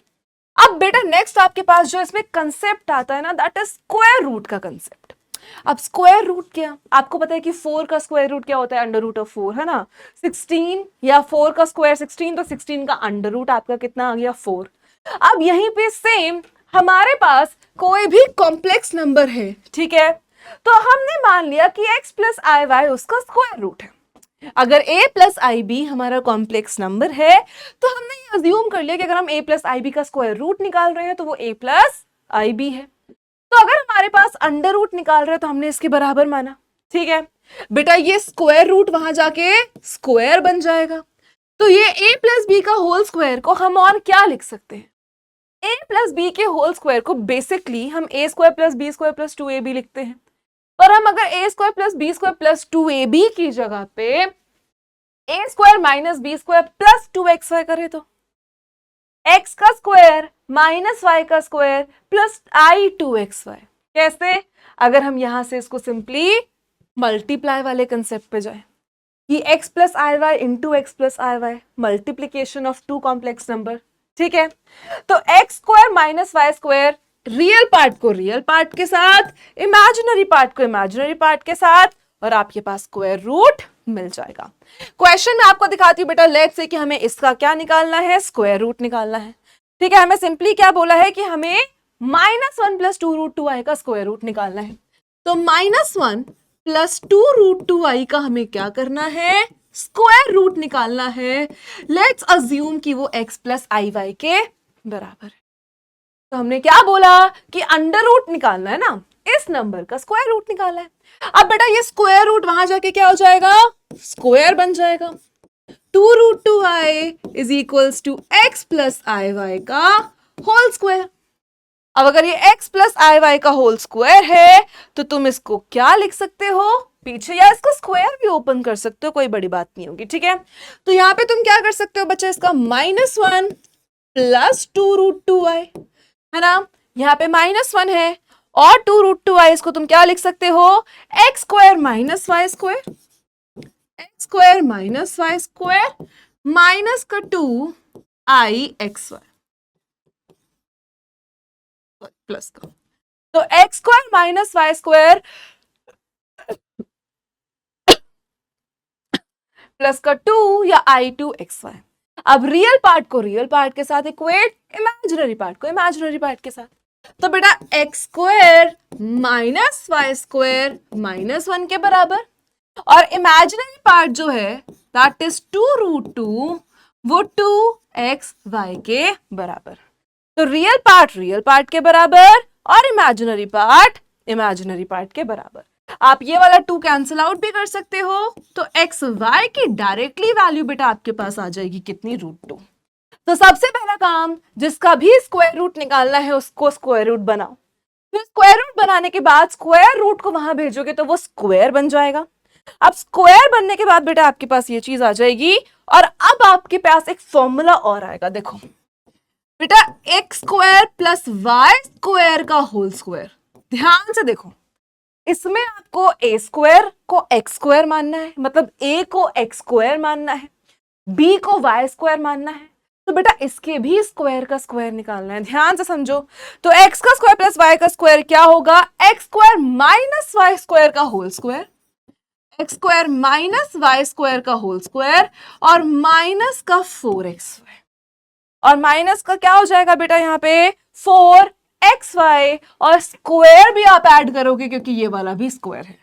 अब बेटा नेक्स्ट आपके पास जो इसमें कंसेप्ट आता है ना, दैट इज स्क्वायर रूट का कंसेप्ट। अब स्क्वायर रूट क्या, आपको पता है कि 4 का स्क्वायर रूट क्या होता है? अंडर रूट ऑफ 4, है ना। 16 या 4 का स्क्वायर 16, तो 16 का अंडर रूट आपका कितना आ गया? 4। अब यहीं पे सेम हमारे पास कोई भी कॉम्प्लेक्स नंबर है, ठीक है, तो हमने मान लिया कि x प्लस आई वाई उसका स्क्वायर रूट है। अगर a प्लस आई बी हमारा कॉम्प्लेक्स नंबर है तो हमने ये अज्यूम कर लिया कि अगर हम a प्लस आई बी का स्क्वायर रूट निकाल रहे हैं तो वो a प्लस आई बी है। तो अगर हमारे पास अंडर रूट निकाल रहे हैं तो हमने इसके बराबर माना, ठीक है बेटा। ये स्क्वायर रूट वहां जाके स्क्वायर बन जाएगा। तो ये a प्लस बी का होल स्क्वायर को हम और क्या लिख सकते हैं? a प्लस बी के होल स्क्वायर को बेसिकली हम a square plus b square plus 2ab लिखते हैं। पर हम अगर a square plus b square plus 2ab की जगह पे a square minus b square plus 2xy करें तो x का स्क्वायर माइनस y का स्क्वायर प्लस आई 2xy। कैसे? अगर हम यहां से इसको सिंपली मल्टीप्लाई वाले कंसेप्ट पे जाए कि x plus i y into x plus i y, multiplication of two complex number, ठीक है। तो x square minus y square, real part को रियल पार्ट के साथ, इमेजिनरी पार्ट को इमेजिनरी पार्ट के साथ, और आपके पास स्क्वायर रूट मिल जाएगा। क्वेश्चन में आपको दिखाती हूं बेटा, लेट्स से कि हमें इसका क्या निकालना है? स्क्वायर रूट निकालना है, ठीक है। हमें सिंपली क्या बोला है कि हमें -1 प्लस 2 रूट 2i का स्क्वायर रूट निकालना है। तो -1 प्लस 2 रूट 2i का हमें क्या करना है? स्क्वायर रूट निकालना है। लेट्स अज्यूम कि वो x प्लस आई वाई के बराबर है। तो हमने क्या बोला कि अंडर रूट निकालना है ना, इस नंबर का स्क्वायर रूट निकालना है। अब बेटा ये स्क्वायर रूट वहां जाके क्या हो जाएगा? स्क्वायर बन जाएगा। 2 root 2i is equals to x plus i y का होल स्क्वायर। अब अगर ये x प्लस आई वाई का होल स्क्वायर है तो तुम इसको क्या लिख सकते हो पीछे, या इसको स्क्वायर भी ओपन कर सकते हो, कोई बड़ी बात नहीं होगी, ठीक है। तो यहां पे तुम क्या कर सकते हो बच्चा, इसका -1 प्लस 2 रूट 2i, है ना। यहाँ पे -1 है और 2 रूट 2i, इसको तुम क्या लिख सकते हो? x square minus y square, x square minus y square minus का 2i(xy) प्लस का, तो x square minus y square plus का 2 या i(2xy). अब रियल पार्ट को रियल पार्ट के साथ इक्वेट, इमेजिनरी पार्ट को इमेजिनरी पार्ट के साथ। तो बेटा x square minus y square -1 के बराबर, और इमेजिनरी पार्ट जो है दैट इज 2 रूट 2, वो 2xy के बराबर। तो रियल पार्ट के बराबर और इमेजिनरी पार्ट इमेजिनरी पार्ट के बराबर। आप ये वाला 2 कैंसिल आउट भी कर सकते हो, तो एक्स वाई की डायरेक्टली वैल्यू बेटा आपके पास आ जाएगी कितनी? √2। तो सबसे पहला काम, जिसका भी स्क्वायर रूट निकालना है उसको स्क्वायर रूट बनाओ। फिर स्क्वायर रूट बनाने के बाद स्क्वायर रूट को वहां भेजोगे तो वो स्क्वायर बन जाएगा। अब स्क्वायर बनने के बाद बेटा आपके पास ये चीज आ जाएगी, और अब आपके पास एक फॉर्मूला और आएगा। देखो बेटा, x square plus y square का होल स्क्वायर। ध्यान से देखो, इसमें आपको ए स्क्वायर को एक्स स्क्वायर मानना है, मतलब ए को एक्स स्क्वायर मानना है, बी को वाई स्क्वायर मानना है। तो बेटा इसके भी स्क्वायर का स्क्वायर निकालना है। ध्यान से समझो, तो एक्स का स्क्वायर प्लस वाई का स्क्वायर क्या होगा? X square minus y square का whole square, x square minus y square का होल स्क्वायर, और माइनस का 4xy, और माइनस का क्या हो जाएगा बेटा यहाँ पे? 4xy, और स्क्वायर भी आप ऐड करोगे क्योंकि ये वाला भी स्क्वायर है।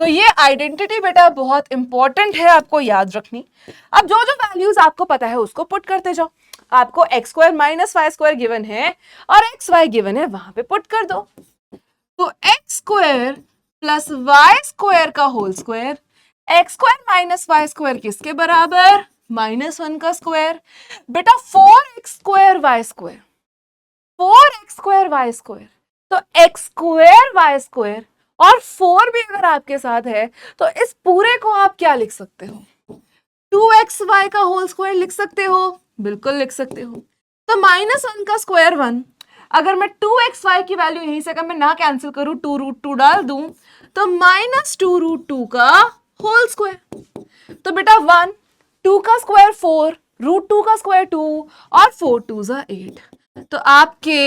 तो ये आइडेंटिटी बेटा बहुत इंपॉर्टेंट है, आपको याद रखनी। अब जो जो वैल्यूज आपको पता है उसको पुट करते जाओ। आपको x square minus y square given है और एक्स वाई गिवन है, वहां पे पुट कर दो। तो x square plus y square का whole square, x square minus y square किसके बराबर? -1 का स्क्वायर। बेटा 4x square y square, 4x square y square, तो एक्स स्क्वायर वाई स्क्वायर और 4 भी अगर आपके साथ है तो इस पूरे को आप क्या लिख सकते हो, 2xy का होल स्क्वायर लिख सकते हो, बिल्कुल लिख सकते हो। तो -1 का स्क्वायर 1, अगर मैं 2xy की वैल्यू यहीं से अगर मैं ना कैंसिल करूं 2√2 डाल दूं तो -2√2 का होल स्क्वायर। तो बेटा 1, 2 का स्क्वायर 4, √2 का स्क्वायर 2 और 4 2 ज़ा 8। तो आपके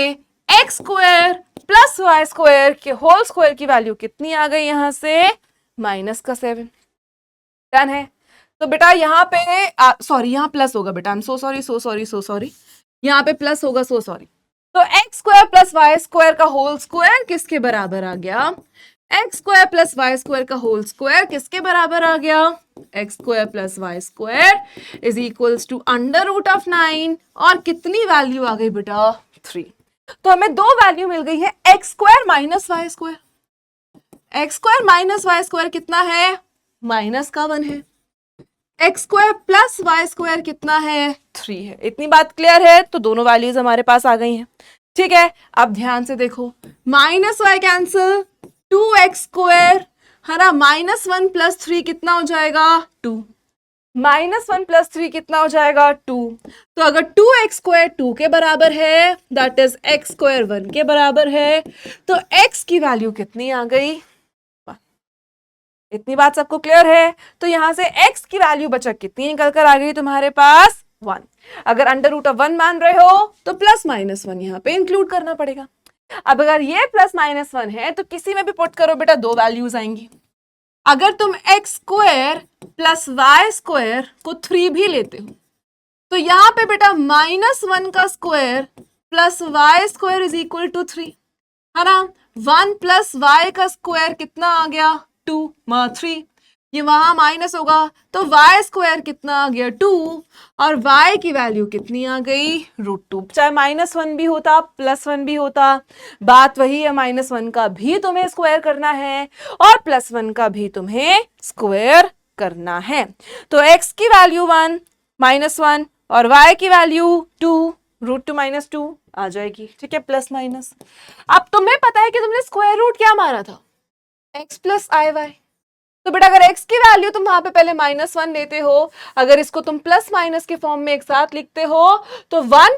x square plus y square के होल स्क्वायर की वैल्यू कितनी आ गई यहां से, -7। डन है। तो बेटा यहाँ पे सॉरी यहाँ प्लस होगा बेटा, आई एम सो सॉरी, यहाँ पे प्लस होगा, सो सॉरी। तो x square plus y square का होल स्क्वायर किसके बराबर आ गया, x square plus y square का होल स्क्वायर किसके बराबर आ गया, x square plus y square is equals to √9 और कितनी वैल्यू आ गई बेटा 3। तो हमें दो वैल्यू मिल गई है, x square minus y square, x square minus y square कितना है, -1 है, x square plus y square कितना है, 3 है। इतनी बात क्लियर है, तो दोनों वैल्यूज हमारे पास आ गई हैं। ठीक है, अब ध्यान से देखो, -y कैंसिल, 2x स्क्वायर है ना, -1 प्लस 3 कितना हो जाएगा 2, -1 प्लस 3 कितना हो जाएगा 2। तो अगर 2x स्क्वायर 2 के बराबर है, दैट इज x स्क्वायर 1 के बराबर है, तो x की वैल्यू कितनी आ गई, इतनी बात सबको क्लियर है। तो यहां से x की वैल्यू बचा कितनी निकल कर आ गई तुम्हारे पास 1। अगर √1 मान रहे हो तो +-1 यहाँ पे इंक्लूड करना पड़ेगा। अब अगर ये +-1 है तो किसी में भी पुट करो बेटा, दो वैल्यूज आएंगी। अगर तुम x square plus y square को 3 भी लेते हो तो यहां पे बेटा -1 का square plus y square is equal to 3 है ना, 1 प्लस वाई का स्क्वायर कितना आ गया 2 3, ये वहां माइनस होगा तो y स्क्वायर कितना आ गया 2 और y की वैल्यू कितनी आ गई √2। चाहे -1 भी होता +1 भी होता, बात वही है, -1 का भी तुम्हें स्क्वायर करना है और +1 का भी तुम्हें स्क्वायर करना है। तो x की वैल्यू 1 -1 और y की वैल्यू 2 √2 -2 आ जाएगी। ठीक है, प्लस माइनस। अब तुम्हें पता है कि तुमने स्क्वायर रूट क्या मारा था, x प्लस आई वाई। तो बेटा अगर x की वैल्यू तुम वहां पे पहले -1 लेते हो, अगर इसको तुम प्लस माइनस के फॉर्म में एक साथ लिखते हो तो 1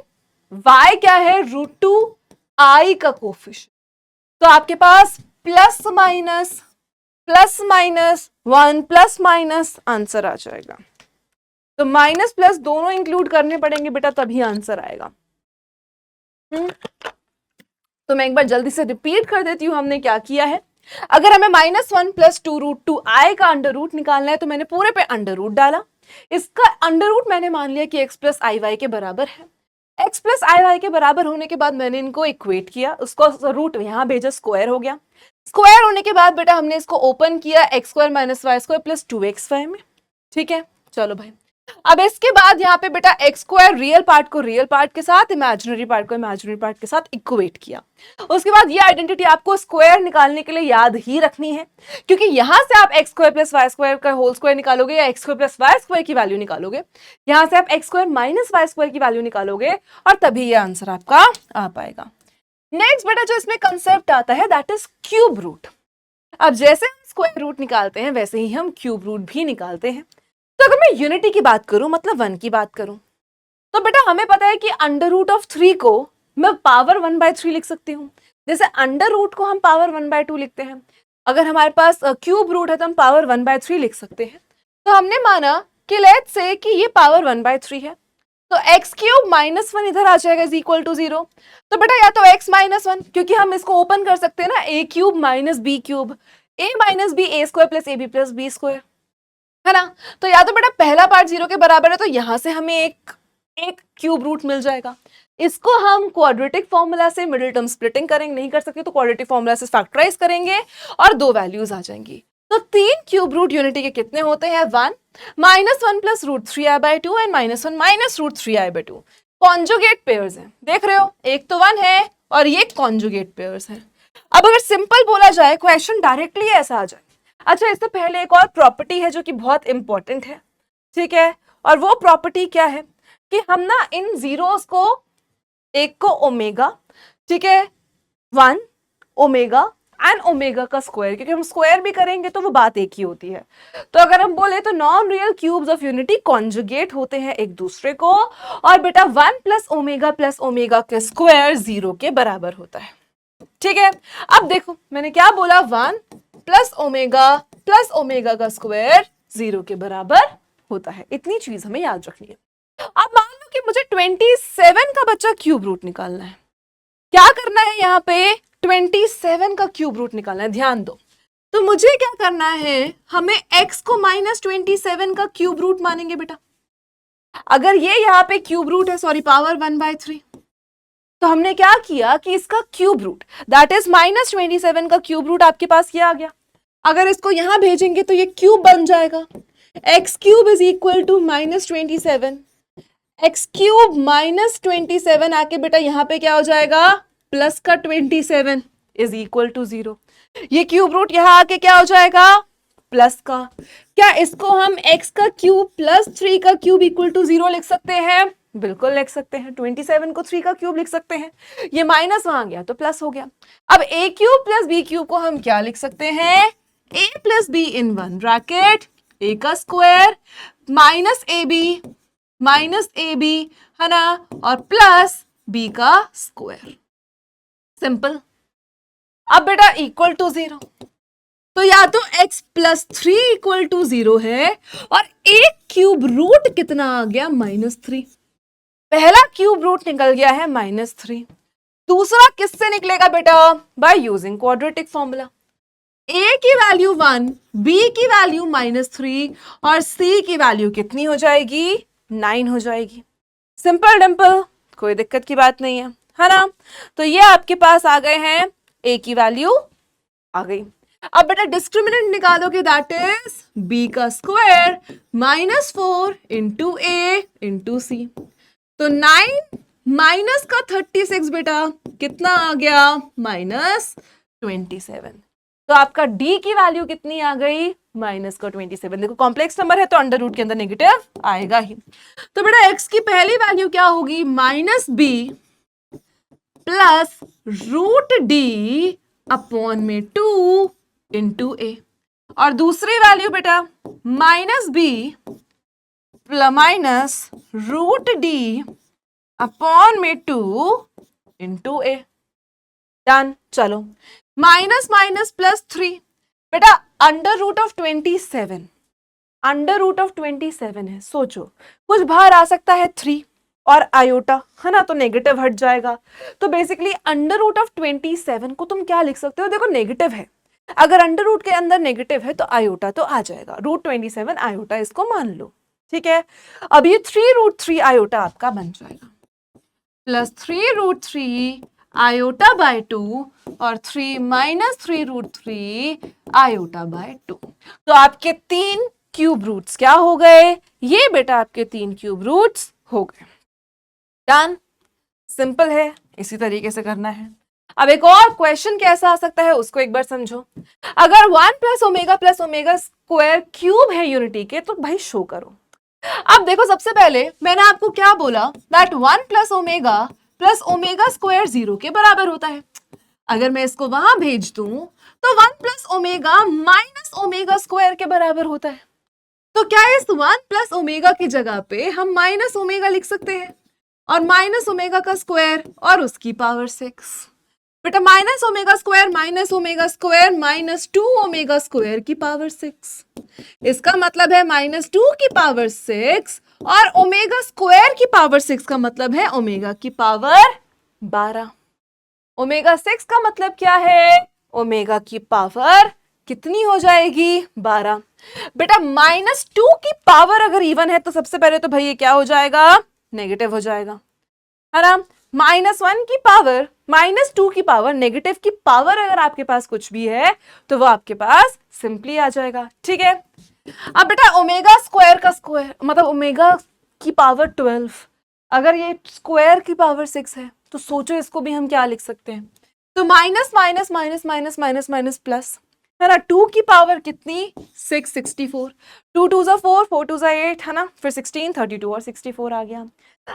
y क्या है √2 i का कोफिशिएंट। तो आपके पास plus minus 1 plus minus answer आ जाएगा। तो माइनस प्लस दोनों इंक्लूड करने पड़ेंगे बेटा, तभी आंसर आएगा। तो मैं एक बार जल्दी से रिपीट कर देती हूं हमने क्या किया है। अगर हमें -1 प्लस 2√2 i का अंडर रूट निकालना है तो मैंने पूरे पे अंडर रूट डाला, इसका अंडर रूट मैंने मान लिया कि x प्लस आई वाई के बराबर है। x प्लस आई वाई के बराबर होने के बाद मैंने इनको इक्वेट किया, उसको रूट यहां भेजा, स्क्वायर हो गया। स्क्वायर होने के बाद बेटा हमने इसको ओपन किया x square minus y square plus 2xy में। ठीक है, चलो भाई, अब इसके बाद यहाँ पे बेटा एक्स स्क्वायर रियल पार्ट को रियल पार्ट के साथ, इमेजिनरी पार्ट को इमेजिनरी पार्ट के साथ इक्वेट किया। उसके बाद ये आइडेंटिटी आपको स्क्वायर निकालने के लिए याद ही रखनी है, क्योंकि यहां से आप x square plus y square का होल स्क्वायर निकालोगे या x square plus y square की वैल्यू निकालोगे, यहां से आप x square minus y square की वैल्यू निकालोगे और तभी ये आंसर आपका आ पाएगा। नेक्स्ट बेटा जो इसमें कंसेप्ट आता है दैट इज क्यूब रूट। अब जैसे हम स्क्वायर रूट निकालते हैं वैसे ही हम क्यूब रूट भी निकालते हैं। तो अगर मैं यूनिटी की बात करूं, मतलब 1 की बात करूं, तो बेटा हमें पता है कि अंडर रूट ऑफ 3 को मैं पावर 1/3 लिख सकती हूँ, जैसे अंडर रूट को हम पावर 1/2 लिखते हैं। अगर हमारे पास क्यूब रूट है तो हम पावर 1/3 लिख सकते हैं। तो हमने माना कि लेट्स से कि ये पावर 1/3 है, तो x क्यूब -1 इधर आ जाएगा इज इक्वल टू 0। तो बेटा या तो x -1, क्योंकि हम इसको ओपन कर सकते हैं ना, a cube minus b cube, a minus b a square plus ab plus b square, है ना। तो या तो बेटा पहला पार्ट 0 के बराबर है तो यहां से हमें एक क्यूब रूट मिल जाएगा। इसको हम क्वाड्रेटिक फॉर्मूला से मिडिल टर्म स्प्लिटिंग करेंगे, नहीं कर सकते तो क्वाड्रेटिक फॉर्मूला से फैक्टराइज करेंगे और दो वैल्यूज आ जाएंगी। तो 3 क्यूब रूट यूनिटी के कितने होते हैं 1 -1 plus √3i/2 and -1 minus √3i/2 conjugate pairs हैं, देख रहे हो, एक तो 1 है और ये कॉन्जुगेट पेयर्स हैं। अब अगर सिंपल बोला जाए, क्वेश्चन डायरेक्टली ऐसा आ जाए। अच्छा, इससे पहले एक और प्रॉपर्टी है जो कि बहुत इंपॉर्टेंट है, ठीक है, और वो प्रॉपर्टी क्या है कि हम ना इन जीरोस को, एक को ओमेगा, ठीक है 1 ओमेगा एंड ओमेगा का स्क्वायर, क्योंकि हम स्क्वायर भी करेंगे तो वो बात एक ही होती है। तो अगर हम बोले तो non real cubes of unity conjugate होते हैं एक दूसरे को, और बेटा 1 प्लस ओमेगा के स्क्वायर 0 के बराबर होता है। ठीक है, अब देखो मैंने क्या बोला, 1 प्लस ओमेगा का स्क्वायर 0 के बराबर होता है। इतनी चीज हमें याद रखनी है। अब मान लो कि मुझे 27 का बच्चा क्यूब रूट निकालना है। क्या करना है यहाँ पे, 27 का क्यूब रूट निकालना है, ध्यान दो। तो मुझे क्या करना है, हमें x को -27 का क्यूब रूट मानेंगे बेटा। अगर ये यहाँ पे क्यूब रूट है, सॉरी पावर 1/3, तो हमने क्या किया कि इसका क्यूब रूट दैट इज -27 का क्यूब रूट आपके पास ये आ गया। अगर इसको यहां भेजेंगे तो ये क्यूब बन जाएगा, x cube is equal to -27, x cube -27 आके बेटा यहां पे क्या हो जाएगा, प्लस का 27 इज इक्वल टू 0। ये क्यूब रूट यहां आके क्या हो जाएगा, प्लस का। क्या इसको हम x का क्यूब प्लस 3 का क्यूब इक्वल टू 0 लिख सकते हैं? बिल्कुल लिख सकते हैं। 27 को 3 का क्यूब लिख सकते हैं, ये माइनस वहां गया तो प्लस हो गया। अब a cube plus b cube को हम क्या लिख सकते हैं, a plus be in one bracket a का स्क्वायर माइनस ए बी है ना, और प्लस b का स्क्वायर। सिंपल। अब बेटा इक्वल टू 0, तो या तो x प्लस 3 इक्वल टू 0 है, और एक क्यूब रूट कितना आ गया, -3। पहला क्यूब रूट निकल गया है -3। दूसरा किससे निकलेगा बेटा, by using quadratic formula. a की वैल्यू 1, b की वैल्यू -3 और c की वैल्यू कितनी हो जाएगी, 9 हो जाएगी। सिंपल डिंपल, कोई दिक्कत की बात नहीं है ना। तो ये आपके पास आ गए हैं, a की वैल्यू आ गई। अब बेटा डिस्क्रिमिनेंट निकालोगे, दैट इज b का square -4 into a into c। तो 9 माइनस का 36 बेटा कितना आ गया, -27। तो आपका d की वैल्यू कितनी आ गई, -27। देखो कॉम्प्लेक्स नंबर है तो अंडर रूट के अंदर नेगेटिव आएगा ही। तो बेटा x की पहली वैल्यू क्या होगी, -b प्लस √d अपॉन में 2 इंटू a, और दूसरी वैल्यू बेटा -b माइनस √d अपॉन में 2 इंटू a। डन। चलो माइनस माइनस प्लस 3 बेटा अंडर रूट ऑफ 27 है। सोचो कुछ बाहर आ सकता है 3 और आयोटा है ना, तो नेगेटिव हट जाएगा। तो बेसिकली अंडर रूट ऑफ 27 को तुम क्या लिख सकते हो, देखो नेगेटिव है, अगर अंडर रूट के अंदर नेगेटिव है तो आयोटा तो आ जाएगा, √27 आयोटा इसको मान लो। ठीक है, अब ये 3√3 आयोटा आपका बन जाएगा, प्लस 3√3 आयोटा बाय 2 और 3 माइनस 3√3 आयोटा बाय 2। तो आपके 3 क्यूब रूट्स क्या हो गए, ये बेटा आपके 3 क्यूब रूट्स हो गए। डन। सिंपल है, इसी तरीके से करना है। अब एक और क्वेश्चन कैसा आ सकता है उसको एक बार समझो। अगर 1 प्लस ओमेगा स्क्वायर क्यूब है यूनिटी के, तो भाई शो करो। अब देखो सबसे पहले मैंने आपको क्या बोला, दैट 1 प्लस ओमेगा स्क्वायर 0 के बराबर होता है। अगर मैं इसको वहां भेज दूं तो 1 plus omega minus omega square के बराबर होता है। तो क्या इस 1 प्लस ओमेगा की जगह पे हम माइनस ओमेगा लिख सकते हैं, और माइनस ओमेगा का स्क्वायर और उसकी पावर 6। बेटा minus omega square -2 omega square की पावर 6, इसका मतलब है -2 की पावर 6, और ओमेगा स्क्वायर की पावर 6 का मतलब है ओमेगा की पावर 12। ओमेगा 6 का मतलब क्या है, ओमेगा की पावर कितनी हो जाएगी, 12। बेटा -2 की पावर अगर इवन है तो सबसे पहले तो भाई ये क्या हो जाएगा, नेगेटिव हो जाएगा, है ना। -1 की पावर -2 की पावर नेगेटिव की पावर अगर आपके पास कुछ भी है तो वो आपके पास सिंपली आ जाएगा। ठीक है, अब बेटा ओमेगा स्क्वायर का स्क्वायर मतलब ओमेगा की पावर 12, अगर ये स्क्वायर की पावर 6 है तो सोचो इसको भी हम क्या लिख सकते हैं, तो minus minus minus minus minus minus plus, है ना। 2 की पावर कितनी, 6 64, 2 2 4 4 2 8, है ना, फिर 16 32 और 64 आ गया।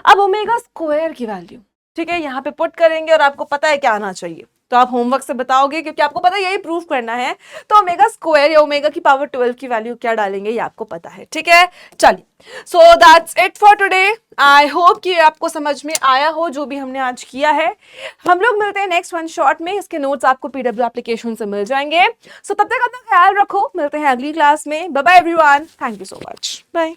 अब ओमेगा स्क्वायर की वैल्यू, ठीक है, यहाँ पे पुट करेंगे और आपको पता है क्या आना चाहिए, तो आप होमवर्क से बताओगे, क्योंकि आपको पता है यही प्रूव करना है। तो ओमेगा स्क्वायर या ओमेगा की पावर 12 की वैल्यू क्या डालेंगे ये आपको पता है, ठीक है। चलिए, so that's it for today. I hope कि आपको समझ में आया हो जो भी हमने आज किया है। हम लोग मिलते हैं नेक्स्ट वन शॉट में, इसके नोट्स आपको पीडब्ल्यू एप्लीकेशन से मिल जाएंगे। सो तब तक अपना ख्याल रखो, मिलते हैं अगली क्लास में। Bye bye everyone, thank you so much, bye.